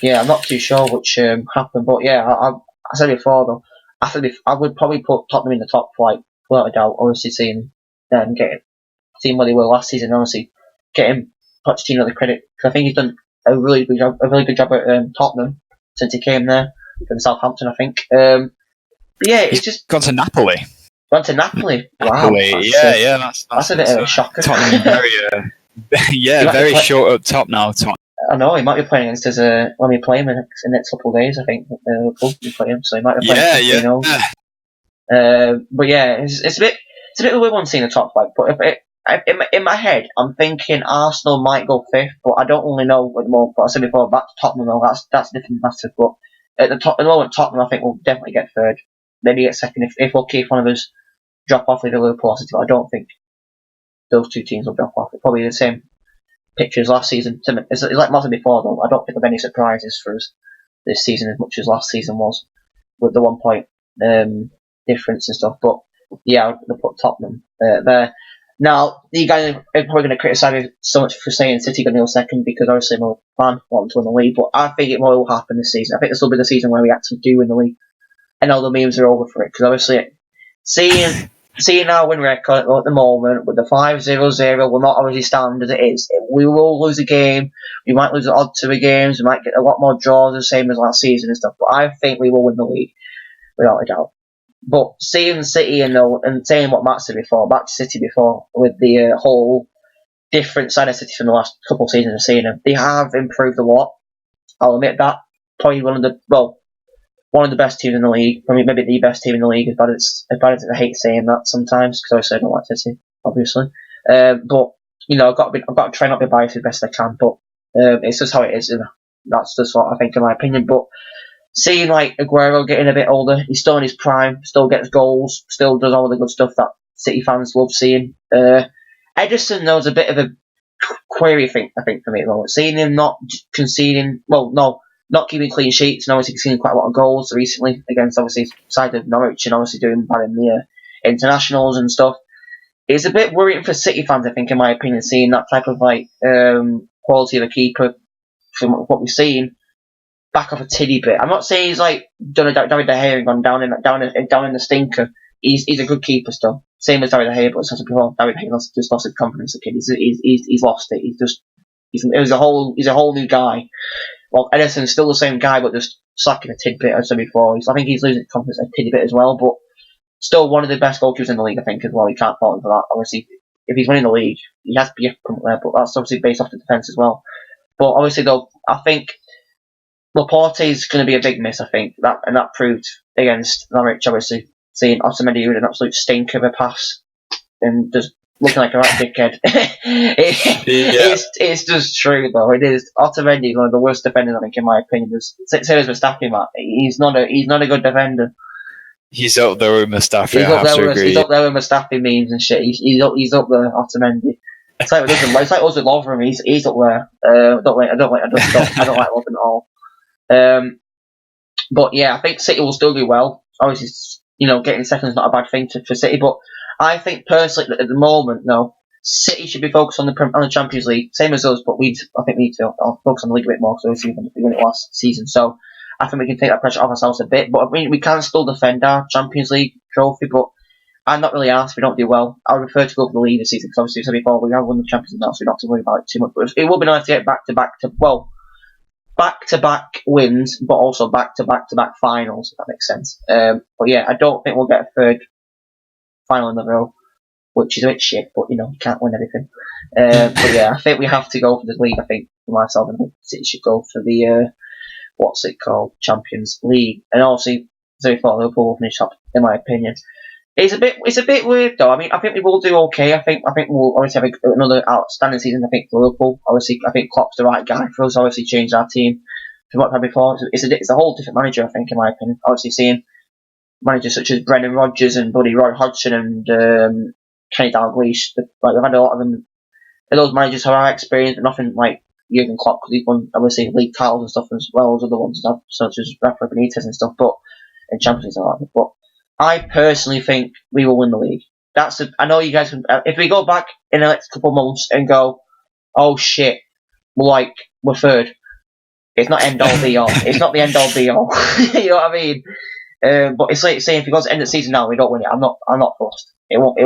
Yeah, I'm not too sure which happened, but yeah, I said before though. I would probably put Tottenham in the top flight, without a doubt. Obviously, seeing them seeing where they were last season, honestly, getting Pochettino the credit, because I think he's done a really good job at Tottenham since he came there from Southampton, I think. But yeah, it's just gone to Napoli. Went to Napoli. Wow. That's a bit of a shocker. Tottenham very, very short up top now. I know he might be playing against us when we play him in the next couple of days. I think Liverpool we play him, so he might be playing. But yeah, it's a bit of a weird one seeing the top flight. But in my head, I'm thinking Arsenal might go fifth, but I don't really know at the moment. But I said before, back to Tottenham, though, that's a different matter. But at the moment, Tottenham, I think will definitely get third, maybe get second if lucky. If one of us drop off with Liverpool, I don't think those two teams will drop off. It's probably the same picture as last season. It's like Martin before, though. I don't think of any surprises for us this season as much as last season was, with the 1 point difference and stuff. But yeah, I'll put Tottenham there. Now, you guys are probably going to criticise me so much for saying City going to go second because obviously I'm a fan, want to win the league, but I think it will happen this season. I think this will be the season where we actually do win the league. And all the memes are over for it because obviously seeing our win record at the moment with the 5-0-0 will not obviously stand as it is. We will lose a game, we might lose the odd 2 games, we might get a lot more draws the same as last season and stuff, but I think we will win the league without a doubt. But seeing City and saying what Matt said before, back to City before, with the whole different side of City from the last couple of seasons of seeing them, they have improved a lot. I'll admit that. Probably one of the best teams in the league. I mean, maybe the best team in the league, as bad as I hate saying that sometimes, because obviously I don't like City, obviously. But, I've got to try not to be biased as best I can, but it's just how it is, and that's just what I think in my opinion. But seeing like Aguero getting a bit older, he's still in his prime, still gets goals, still does all the good stuff that City fans love seeing. Ederson, though, is a bit of a query thing, I think, for me at the moment. Seeing him not conceding, not keeping clean sheets, and obviously conceding quite a lot of goals recently against obviously side of Norwich, and obviously doing bad in the internationals and stuff. It's a bit worrying for City fans, I think, in my opinion, seeing that type of quality of a keeper from what we've seen back off a tiddy bit. I'm not saying he's like done a David De Gea and gone down in the stinker. He's a good keeper still, same as David De Gea, but as I said before, David De Gea just lost his confidence. The kid, he's lost it. He's a whole new guy. Well, Ederson's still the same guy, but just slacking a tidbit, as I said before. I think he's losing confidence a tiddy bit as well, but still one of the best goalkeepers in the league, I think, as well. You can't fault him for that. Obviously, if he's winning the league, he has to be up there, but that's obviously based off the defence as well. But obviously, though, I think Laporte is going to be a big miss, I think, that proved against Norwich, obviously, seeing Otamendi with an absolute stink of a pass and just looking like a right dickhead. It's just true, though. It is. Otamendi is one of the worst defenders, I think, in my opinion. Same as Mustafi, Matt. He's not a good defender. He's up there with Mustafi. He's up there with Mustafi memes and shit. He's up there, Otamendi. It's like us with Lovren. He's up there. I don't like Lovren at all. But yeah, I think City will still do well. Obviously, getting second is not a bad thing for City, but I think personally that at the moment, no, City should be focused on the Champions League, same as us, but I think we need to focus on the league a bit more because we won it last season. So I think we can take that pressure off ourselves a bit. But I mean, we can still defend our Champions League trophy, but I'm not really asked if we don't do well. I would prefer to go for the league this season because obviously, as I said before, we have won the Champions League now, so we don't have to worry about it too much. But it will be nice to get back-to-back wins, but also back-to-back finals, if that makes sense. But yeah, I don't think we'll get a third final in a row, which is a bit shit, but you can't win everything. But yeah, I think we have to go for the league. I think for myself, I think City should go for the what's it called, Champions League, and obviously, so far Liverpool will finish top, in my opinion. It's a bit weird though. I mean, I think we will do okay. I think we'll obviously have another outstanding season. I think for Liverpool, obviously, I think Klopp's the right guy for us. Obviously, changed our team from what we had before. It's a whole different manager. I think, in my opinion. Obviously, seeing managers such as Brendan Rodgers and Buddy Roy Hodgson and Kenny Dalglish, we've had a lot of them. Those managers have our experience, but nothing like Jurgen Klopp because he's won obviously league titles and stuff as well as other ones, such as Rafa Benitez and stuff. But in Champions League, but I personally think we will win the league. I know you guys can. If we go back in the next couple of months and go, oh shit, we're third. It's not end all be all. It's not the end all be all. You know what I mean? But it's like saying if it goes to the end of the season now, we don't win it. I'm not forced. It won't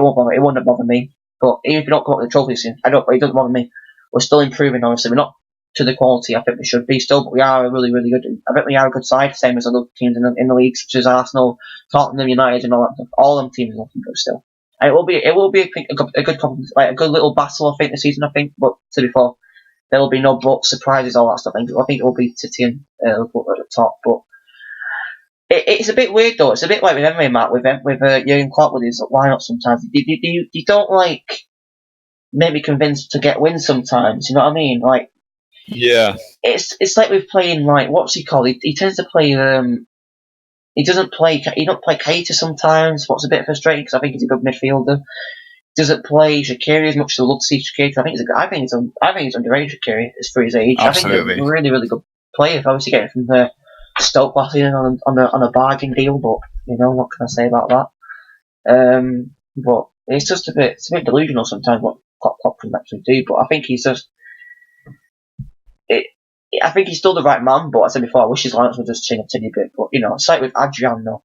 bother me. But even if we don't come up with the trophy soon, it doesn't bother me. We're still improving. Obviously, we're not to the quality I think we should be still, but we are really, really good. I think we are a good side, same as other teams in the league, such as Arsenal, Tottenham, United, and all that stuff. All them teams are looking good still. And it will be a good like a good little battle, I think, this season. I think, but to be fair, there will be no surprises, all that stuff. I think it will be City and Liverpool at the top, but it's a bit weird though. It's a bit like with MMA, Matt, with Jurgen Klopp with his lineup sometimes. You don't make me convinced to get wins sometimes. You know what I mean? Like. Yeah. It's like we're playing what's he called? He tends to play he don't play Keita sometimes. What's a bit frustrating because I think he's a good midfielder. Doesn't play Shaqiri as much as I love to see Shaqiri. I think he's underrated. Shaqiri is for his age. Absolutely. I think he's a really, really good player. Obviously getting from the Stoke last season on a bargain deal, but what can I say about that? But it's just a bit delusional sometimes what Klopp can actually do. But I think he's just. I think he's still the right man, but as I said before, I wish his lineups would just change a tiny bit. But it's like with Adriano,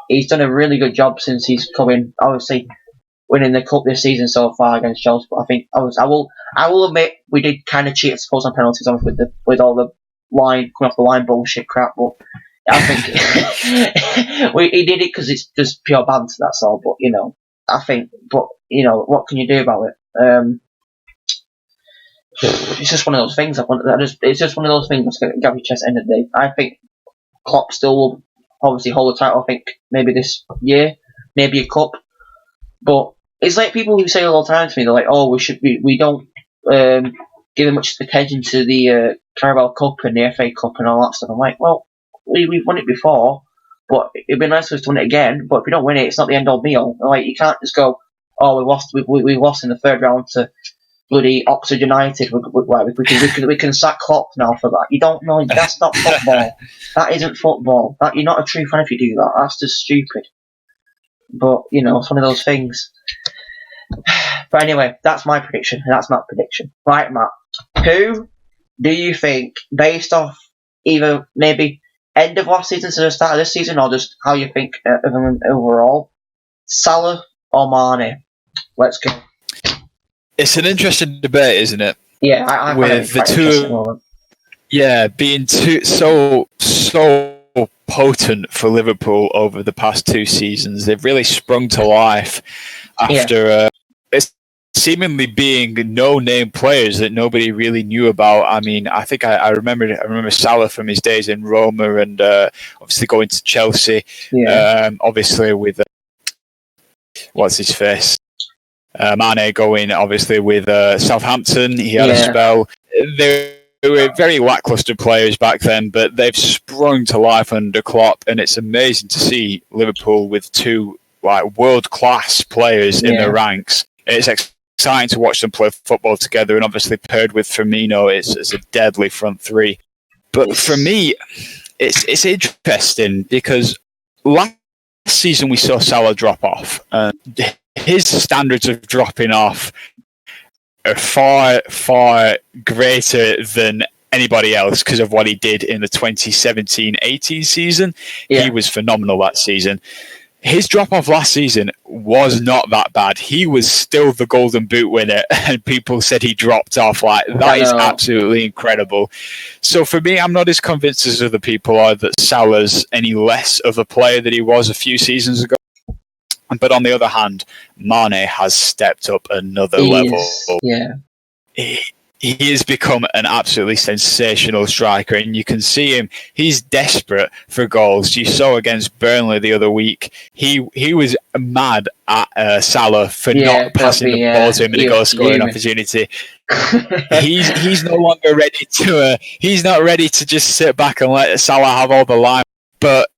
he's done a really good job since he's come in. Obviously, winning the cup this season so far against Chelsea, but I think I will admit we did kind of cheat, I suppose, on penalties, with all the coming off the line bullshit crap. But I think he did it because it's just pure banter. That's all. But I think, what can you do about it? It's just one of those things. It's just one of those things that's going to get your chest at the end of the day. I think Klopp still will obviously hold the title. I think maybe this year, maybe a cup. But it's like people who say all the time to me, they're like, "Oh, we don't give much attention to the Carabao Cup and the FA Cup and all that stuff." I'm like, well, we've won it before, but it'd be nice for us to win it again. But if we don't win it, it's not the end all be all. Like you can't just go, "Oh, we lost. We lost in the third round to." Bloody Oxford United. We can sack Klopp now for that. You don't know. That's not football. That isn't football. You're not a true fan if you do that. That's just stupid. But it's one of those things. But anyway, that's my prediction, and that's Matt's prediction. Right, Matt. Who do you think, based off either maybe end of last season to the start of this season, or just how you think of them overall, Salah or Mane? Let's go. It's an interesting debate, isn't it? Yeah, I with the two, being so potent for Liverpool over the past 2 seasons. They've really sprung to life after seemingly being no-name players that nobody really knew about. I mean, I think I remember Salah from his days in Roma and obviously going to Chelsea. Yeah. Obviously with what's his face. Mane going obviously with Southampton. He had a spell. They were very lackluster players back then, but they've sprung to life under Klopp, and it's amazing to see Liverpool with 2 world-class players in their ranks. It's exciting to watch them play football together, and obviously paired with Firmino, it's a deadly front 3. But for me, it's interesting because last season we saw Salah drop off. his standards of dropping off are far, far greater than anybody else because of what he did in the 2017-18 season. He was phenomenal that season. His drop-off last season was not that bad. He was still the Golden Boot winner, and people said he dropped off. Like, that is absolutely incredible. So for me, I'm not as convinced as other people are that Salah's any less of a player than he was a few seasons ago. But on the other hand, Mane has stepped up another level. Yeah. He has become an absolutely sensational striker, and you can see him. He's desperate for goals. You saw against Burnley the other week. He was mad at Salah for not passing the ball to him in a goal scoring opportunity. He's no longer ready to. He's not ready to just sit back and let Salah have all the line. But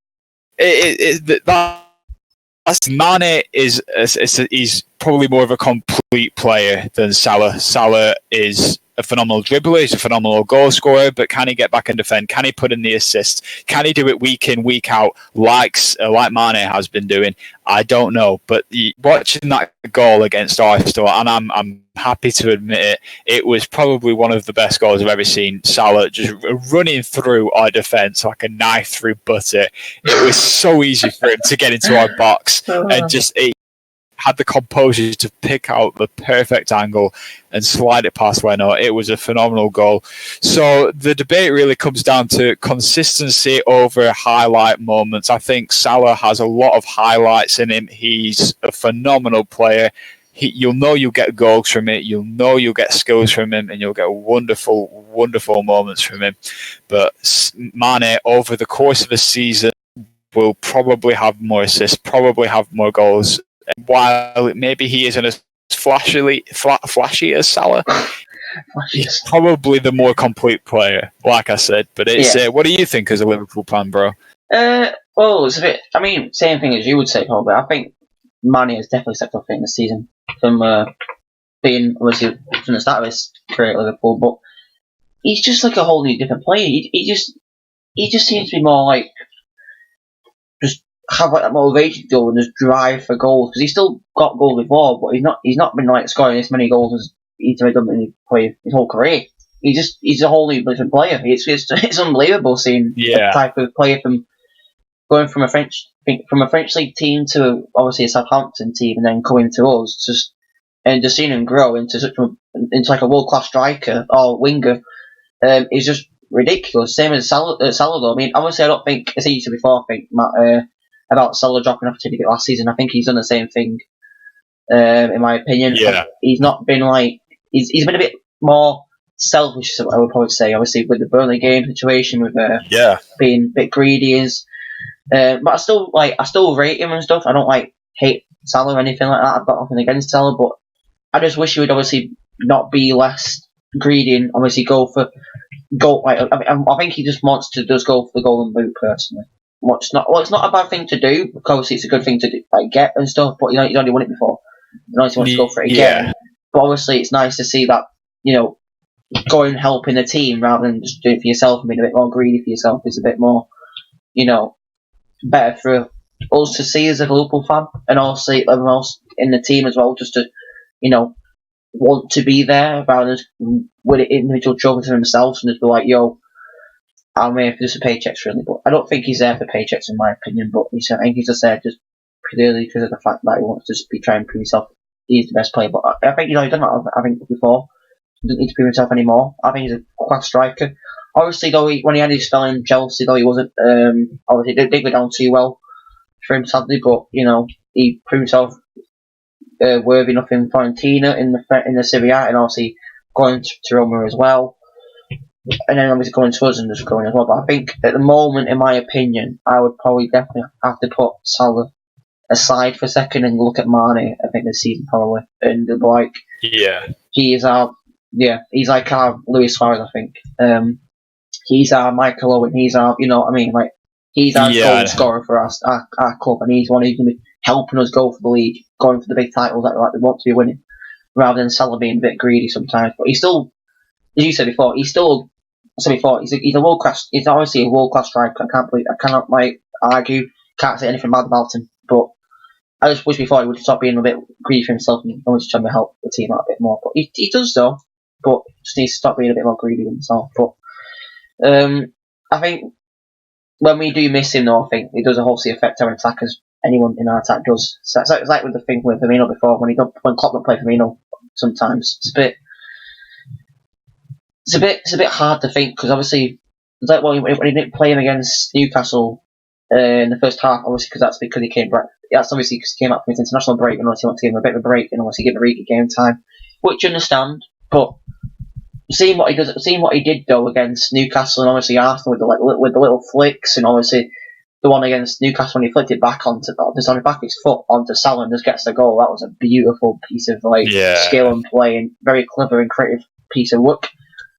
Mane he's probably more of a complete player than Salah. Salah is a phenomenal dribbler, he's a phenomenal goal scorer, but can he get back and defend? Can he put in the assist? Can he do it week in, week out, like Mane has been doing? I don't know, but watching that goal against Arsenal, and I'm happy to admit it was probably one of the best goals I've ever seen. Salah just running through our defence like a knife through butter. It was so easy for him to get into our box and just had the composure to pick out the perfect angle and slide it past Bueno. It was a phenomenal goal. So the debate really comes down to consistency over highlight moments. I think Salah has a lot of highlights in him. He's a phenomenal player. You'll know you'll get goals from it. You'll know you'll get skills from him, and you'll get wonderful, wonderful moments from him. But Mane, over the course of a season, will probably have more assists, probably have more goals. While maybe he isn't as flashy as Salah, he's probably the more complete player, like I said. But it's what do you think as a Liverpool fan, bro? Well, it's a bit. I mean, same thing as you would say, probably. I think Mane has definitely stepped up in this season from being obviously from the start of his career at Liverpool, but he's just like a whole new different player. He just seems to be more like just have like that motivation to go and just drive for goals, because he's still got goals before, but he's not been like scoring as many goals as he's ever done in his whole career. He's a whole new different player. It's unbelievable seeing that type of player from going from a French league team to obviously a Southampton team and then coming to us, just seeing him grow into into like a world class striker or winger is just ridiculous. Same as Salah though. I mean, obviously I don't think, as I said before, I think about Salah dropping off to last season. I think he's done the same thing, in my opinion. Yeah. He's not been like he's been a bit more selfish, I would probably say. Obviously with the Burnley game situation, with being a bit greedy, but I still rate him and stuff. I don't hate Salah or anything like that. I've got nothing against Salah, but I just wish he would obviously not be less greedy and obviously go for goal. I think he just wants to just go for the Golden Boot personally. It's not a bad thing to do, because it's a good thing to do, get and stuff. But he's only won it before. You know, he wants to go for it again. But obviously, it's nice to see that going and helping the team rather than just doing it for yourself and being a bit more greedy for yourself is a bit more, better for us to see as a Liverpool fan, and also everyone else in the team as well, just to want to be there rather than with individual trophies for themselves and just be like, yo, I'm here for just the paychecks, really. But I don't think he's there for paychecks, in my opinion. But I think he's just there just purely because of the fact that he wants to just be trying to prove himself. He's the best player. But I think he's done that. I think before he doesn't need to prove himself anymore. I think he's a class striker. Obviously, though, when he had his spell in Chelsea, though he wasn't. Obviously, it didn't go down too well for him, sadly. But he proved himself worthy enough in Fiorentina in the Serie A, and obviously going to Roma as well. And then obviously going to us and just going as well. But I think at the moment, in my opinion, I would probably definitely have to put Salah aside for a second and look at Mane. I think this season probably, and he's like our Luis Suarez. I think he's our Michael Owen. He's our, he's our goal scorer for our club, and he's one who's going to be helping us go for the league, going for the big titles that we want to be winning, rather than Salah being a bit greedy sometimes. But he's still, as you said before, he's a world class. He's obviously a world class striker. I cannot argue. Can't say anything bad about him. But I just wish before he would stop being a bit greedy for himself and always trying to help the team out a bit more. But he does so, but just needs to stop being a bit more greedy with himself. But I think when we do miss him, though, I think it does obviously affect our attack as anyone in our attack does. So it's like with the thing with Firmino before when Klopp don't play Firmino. Sometimes it's a bit hard to think because obviously it's like when he didn't play him against Newcastle in the first half, obviously because he came back. That's obviously because he came up from his international break and obviously want to give him a bit of a break and obviously give Origi game time, which you understand. But seeing what he did though against Newcastle and obviously Arsenal with the little flicks and obviously the one against Newcastle when he flicked it back on the back of his foot onto Salah and just gets the goal. That was a beautiful piece of skill and play and very clever and creative piece of work.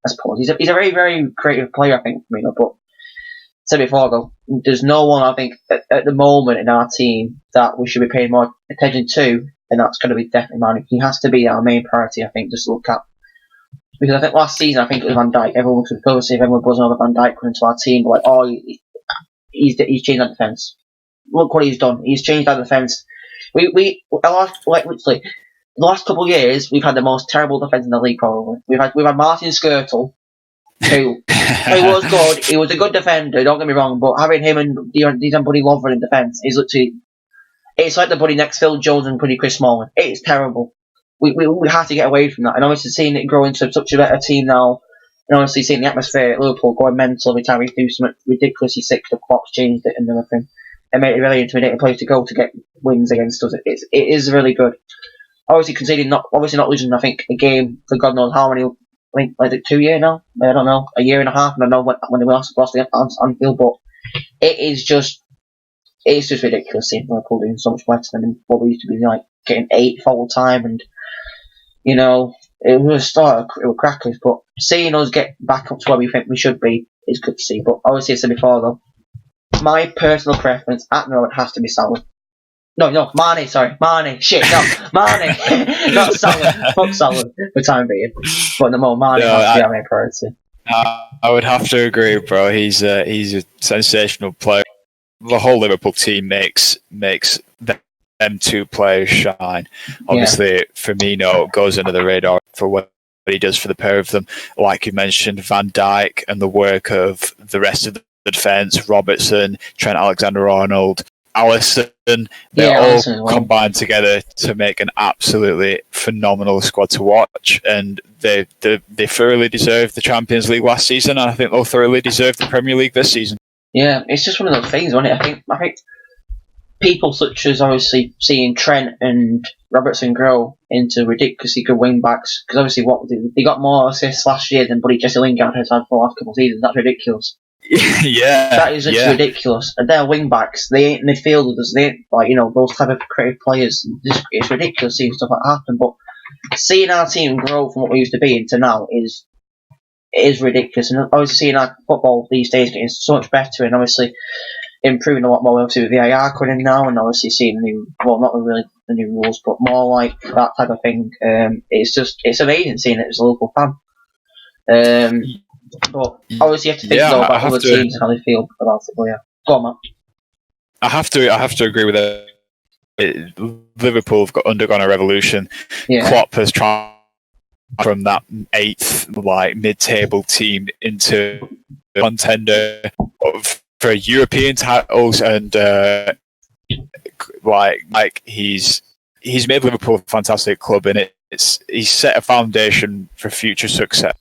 I suppose he's a very, very creative player, I think, Firmino. But said before, though, there's no one I think at the moment in our team that we should be paying more attention to, and that's going to be definitely Mane. He has to be our main priority, I think, just to look at. Because I think last season, I think it was Van Dijk. Everyone was supposed to if everyone was another Van Dijk coming into our team, like, oh, he's changed our defence. Look what he's done. He's changed our defence. Literally, the last couple of years, we've had the most terrible defence in the league. Probably we've had Martin Skirtle, who was good. He was a good defender. Don't get me wrong, but having him and Dejan Buddy Lovren in defence is literally it's like the buddy next Phil Jones and buddy Chris Smalling. It's terrible. We have to get away from that, and obviously seeing it grow into such a better team now. And honestly, seeing the atmosphere at Liverpool going mental every time we do something ridiculously sick, the Klopp's changed it and everything. It made it a really intimidating place to go to get wins against us. It is really good. Obviously not losing, I think, a game for God knows how many, I think, like 2 years now? I don't know, a year and a half, I don't know when they lost against Anfield, but it's just ridiculous seeing Liverpool doing so much better than what we used to be, like, getting 8 full time and, you know, it was crackers, but seeing us get back up to where we think we should be is good to see. But obviously, I said before though, my personal preference at the moment has to be Salah. No, Mane. Shit, no, Mane, not Salah. Fuck Salah for the time being. But the more Mane has to be our main priority. I would have to agree, bro. He's a sensational player. The whole Liverpool team makes them two players shine. Obviously, Firmino goes under the radar for what he does for the pair of them. Like you mentioned, Van Dijk and the work of the rest of the defence, Robertson, Trent Alexander-Arnold, Alisson, they're all combined together to make an absolutely phenomenal squad to watch. And they thoroughly deserved the Champions League last season, and I think they'll thoroughly deserve the Premier League this season. Yeah, it's just one of those things, isn't it? I think people such as obviously seeing Trent and Robertson grow into ridiculously good wing backs, because obviously they got more assists last year than Buddy Jesse Lingard has had for the last couple of seasons. That's ridiculous. That is just ridiculous. And they're wing backs. They ain't midfielders. They ain't those type of creative players. It's ridiculous seeing stuff like that happen. But seeing our team grow from what we used to be into now is ridiculous. And obviously seeing our football these days getting so much better and obviously improving a lot more, obviously with VAR coming in now, and obviously seeing not really the new rules, but more like that type of thing. It's amazing seeing it as a local fan. But obviously you have to think though about other teams and how they feel about it. But yeah, go on, Matt. I have to agree with it. Liverpool have undergone a revolution. Klopp has tried from that 8th mid-table team into a contender for European titles, and he's made Liverpool a fantastic club, and he's set a foundation for future success.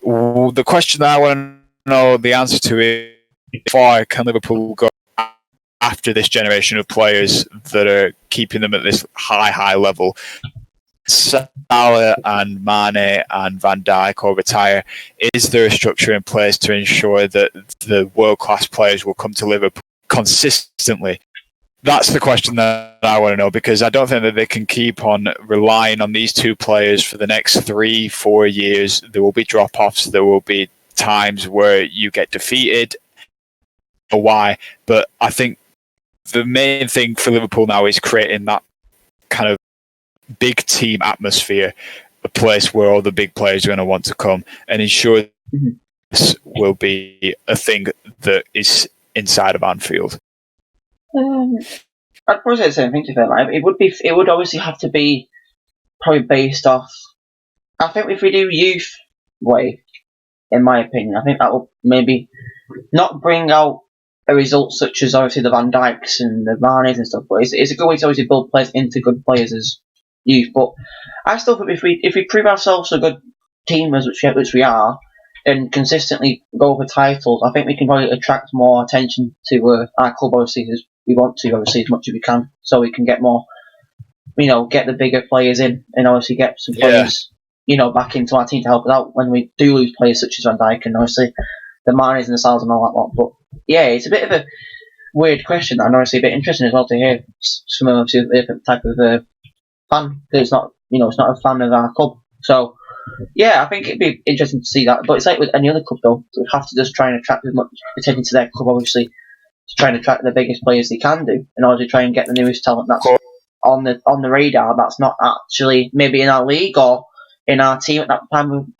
The question that I want to know the answer to is, how far can Liverpool go after this generation of players that are keeping them at this high level? Salah and Mane and Van Dijk will retire. Is there a structure in place to ensure that the world-class players will come to Liverpool consistently? That's the question that I want to know, because I don't think that they can keep on relying on these two players for the next 3-4 years. There will be drop-offs. There will be times where you get defeated. Or why? But I think the main thing for Liverpool now is creating that kind of big team atmosphere, a place where all the big players are going to want to come, and ensure this will be a thing that is inside of Anfield. I'd probably say the same thing to them. It would obviously have to be probably based off. I think if we do youth way, in my opinion, I think that will maybe not bring out a result such as obviously the Van Dijks and the Manes and stuff, but it's a good way to obviously build players into good players as youth. But I still think if we prove ourselves a good team as which we are, and consistently go for titles, I think we can probably attract more attention to our club, obviously, as we want to, obviously, as much as we can, so we can get more, get the bigger players in, and obviously get some players, back into our team to help us out when we do lose players such as Van Dijk and obviously the Manes and the Salahs and all that lot. But yeah, it's a bit of a weird question, and obviously a bit interesting as well to hear some of the different type of fan, because it's not, it's not a fan of our club. So yeah, I think it'd be interesting to see that. But it's like with any other club, though. We have to just try and attract as much attention to their club, obviously, to try and attract the biggest players they can do, in order to try and get the newest talent that's on the radar. That's not actually maybe in our league or in our team at that time,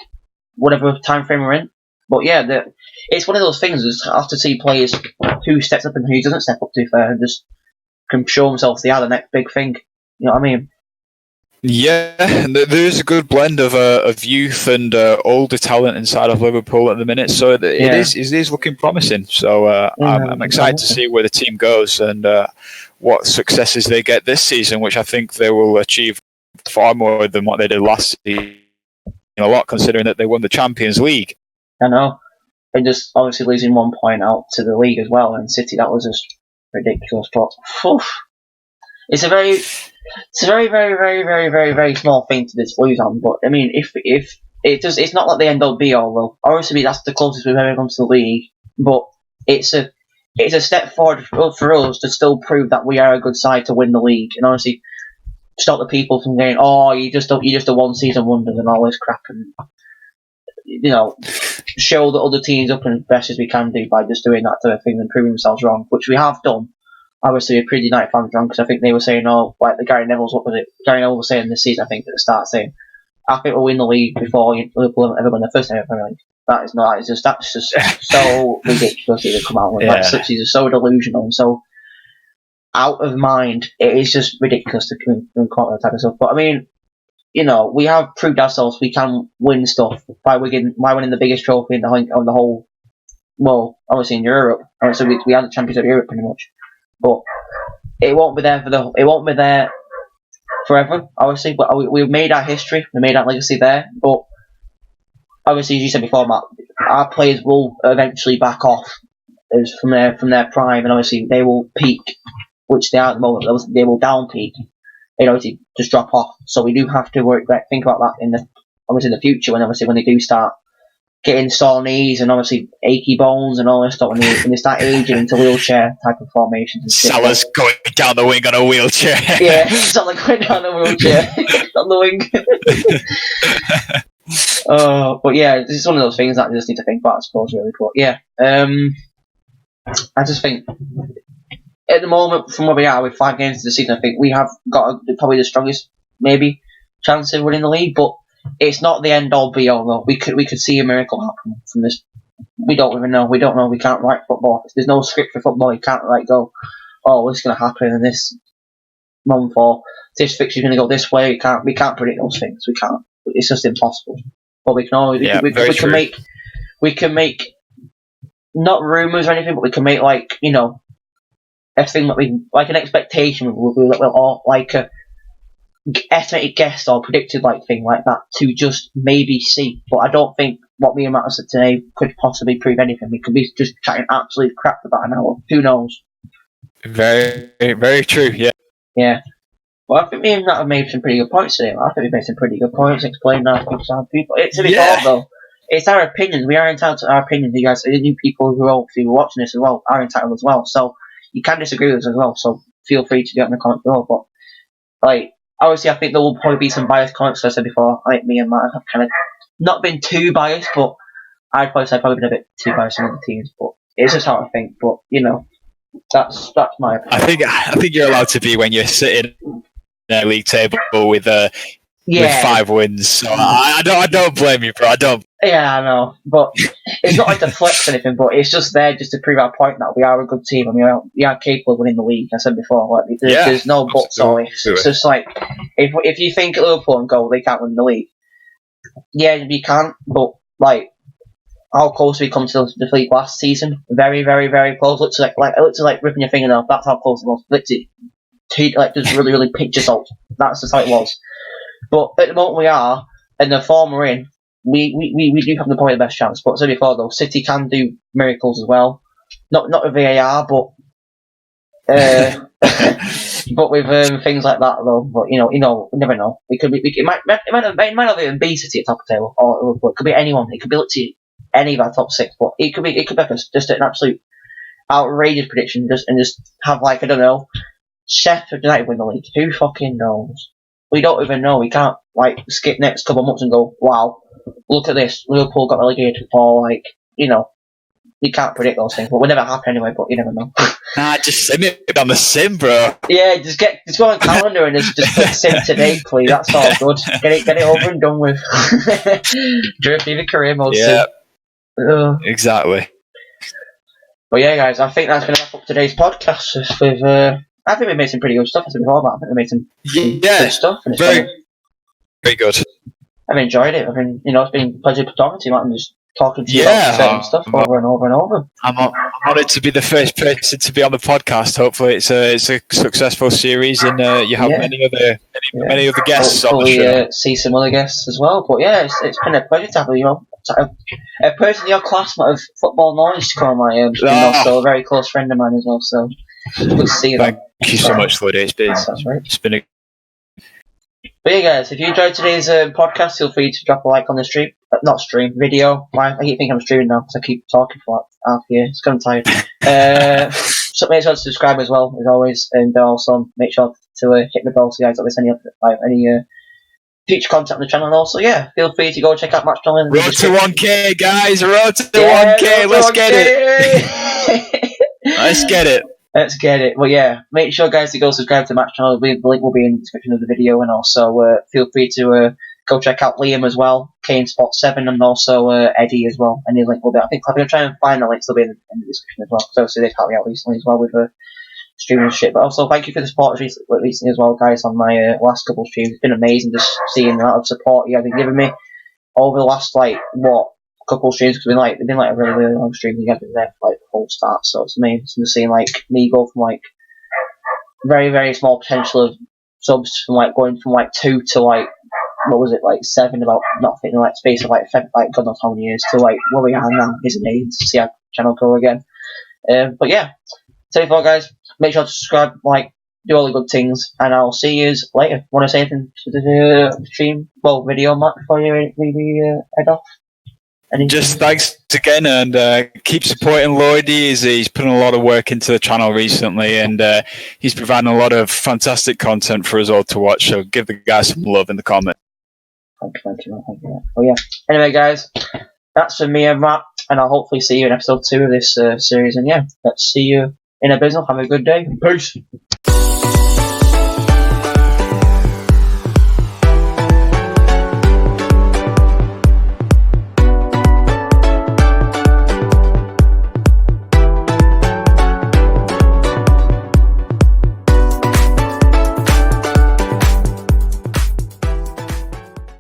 whatever time frame we're in. But yeah, it's one of those things. Is have to see players who steps up and who doesn't step up. To fair, and just can show themselves they are the next big thing. You know what I mean? Yeah, there's a good blend of youth and older talent inside of Liverpool at the minute, so it is looking promising. So I'm excited to see where the team goes and what successes they get this season, which I think they will achieve far more than what they did last season. A lot, considering that they won the Champions League. I know, and just obviously losing 1 point out to the league as well, and City, that was just ridiculous. But it's a very, very, very, very, very, very small thing to just lose on. But I mean, if it's not like the end all be all. Though obviously that's the closest we've ever come to the league. But it's a step forward for us to still prove that we are a good side to win the league, and honestly stop the people from going, oh, you just a one season wonders and all this crap, and show the other teams up as best as we can do by just doing that sort of thing and proving themselves wrong, which we have done. Obviously, a pretty United fans wrong, because I think they were saying, like the Gary Neville's, what was it? Gary Neville was saying this season, I think, at the start, saying, I think we'll win the league before Liverpool ever win the first ever Premier League. That's just so ridiculous to come out with. Yeah. He's so delusional and so out of mind. It is just ridiculous to come out with that type of stuff. But I mean, we have proved ourselves we can win stuff by winning the biggest trophy on the whole, well, obviously in Europe. Obviously, we are the champions of Europe pretty much. But it won't be there forever, obviously. But we've made our history, we made our legacy there. But obviously, as you said before, Matt, our players will eventually back off from their prime, and obviously they will peak, which they are at the moment. They will down peak, and obviously just drop off. So we do have to think about that in the future, when they do start getting sore knees and obviously achy bones and all this stuff, and they start aging into wheelchair type of formations. And Salah's going down the wing on a wheelchair. Yeah, Salah going down the wheelchair on the wing. But yeah, this is one of those things that I just need to think about, I suppose, really. But yeah, I just think at the moment, from where we are with 5 games to the season, I think we have got probably the strongest maybe chance of winning the league, but it's not the end all be all. Though we could see a miracle happen from this. We don't even know. We don't know. We can't write football. There's no script for football. You can't go, oh, what's going to happen in this month, or this fixture's going to go this way. We can't predict those things. We can't. It's just impossible. But we can always we can make not rumours or anything, but we can make a thing that we like an expectation, or like a estimated guess or predicted thing like that to just maybe see. But I don't think what me and Matt said today could possibly prove anything. We could be just chatting absolute crap for about an hour. Who knows? Very, very true. Yeah. Yeah. Well, I think me and Matt have made some pretty good points today. I think we've made some pretty good points explaining our things to our people. To be fair, though, it's our opinion. We are entitled to our opinion. You guys, the new people who are watching this as well, are entitled as well. So you can disagree with us as well. So feel free to do it in the comments below. But obviously, I think there will probably be some biased comments, as I said before. Me and Matt have kind of not been too biased, but I'd probably say been a bit too biased on the teams. But it's just how I think. But that's my opinion. I think you're allowed to be when you're sitting in a league table with 5 wins. So I don't blame you, bro. I don't Yeah, I know, but it's not like to flex or anything, but it's just there just to prove our point that we are a good team and we are capable of winning the league. I said before, like there's no buts or ifs. It's just like if you think Liverpool and go, they can't win the league. Yeah, you can't, but like how close we come to the league last season? Very, very, very close. Looks like ripping your fingernail. That's how close it was. Literally, just really, really pinch yourself. That's just how it was. But at the moment we are, and the form we're in, we do have probably the best chance. But as I said before, though, City can do miracles as well. Not with VAR, but but with things like that, though. But you never know. It might not even be City at top of the table, or it could be anyone. It could be literally any of our top six. But it could be just an absolute outrageous prediction. Just have like I don't know, Sheffield United win the league. Who fucking knows? We don't even know. We can't like skip next couple of months and go, wow, look at this. Liverpool got relegated for like we can't predict those things, but will never happen anyway. But you never know. Nah, just send it on the sim, bro. Yeah, just go on calendar and just put sim today, please. That's all good. Get it over and done with. Drift the career mode. Yeah, exactly. But yeah, guys, I think that's going to wrap up today's podcast. With I think we made some pretty good stuff. I said before, but I think we made some good stuff. And very good. I've enjoyed it. It's been a pleasure talking to you, Matt, and just talking to you about certain stuff over and over and over. I'm honoured to be the first person to be on the podcast. Hopefully, it's a successful series, and you have many other guests on the show. See some other guests as well. But yeah, it's been a pleasure to have a person in your class of football knowledge to come on my also a very close friend of mine as well. So good to see you. Thank you so much, Lordy. It's been a. But yeah, guys, if you enjoyed today's podcast, feel free to drop a like on the stream. Not stream, video. I keep thinking I'm streaming now because I keep talking for like half a year. It's kind of tired. So make sure to subscribe as well, as always. And also make sure to hit the bell so you guys don't miss any future content on the channel. And also, feel free to go check out Match Channel. Road to 1K, guys. Road to 1K. Let's get it. Let's get it. Let's get it. Well, make sure, guys, to go subscribe to the Match Channel. The link will be in the description of the video, and also feel free to go check out Liam as well, Kane Spot 7, and also Eddie as well. And the link will be. I think I'm going to try and find the links. They'll be in the description as well. Because obviously they've helped me out recently as well with streaming and shit. But also thank you for the support recently as well, guys, on my last couple of streams. It's been amazing just seeing the amount of support you guys have given me over the last couple of streams, because they've been a really, really long stream. You guys have been there for the whole start, so it's amazing to see me go from very, very small potential of subs from going from 2 to what was it 7, about not fitting space of God knows how many years, to where we are now. It's amazing to see our channel grow again. But so before, guys, make sure to subscribe, do all the good things, and I'll see you later. Want to say anything to the stream, video, Matt, before you head off? Just thanks again, and keep supporting Lordy. He's putting a lot of work into the channel recently, and he's providing a lot of fantastic content for us all to watch. So give the guy some love in the comments. Thank you. Well, anyway, guys, that's from me and Matt, and I'll hopefully see you in episode 2 of this series. And let's see you in a business. Have a good day. Peace.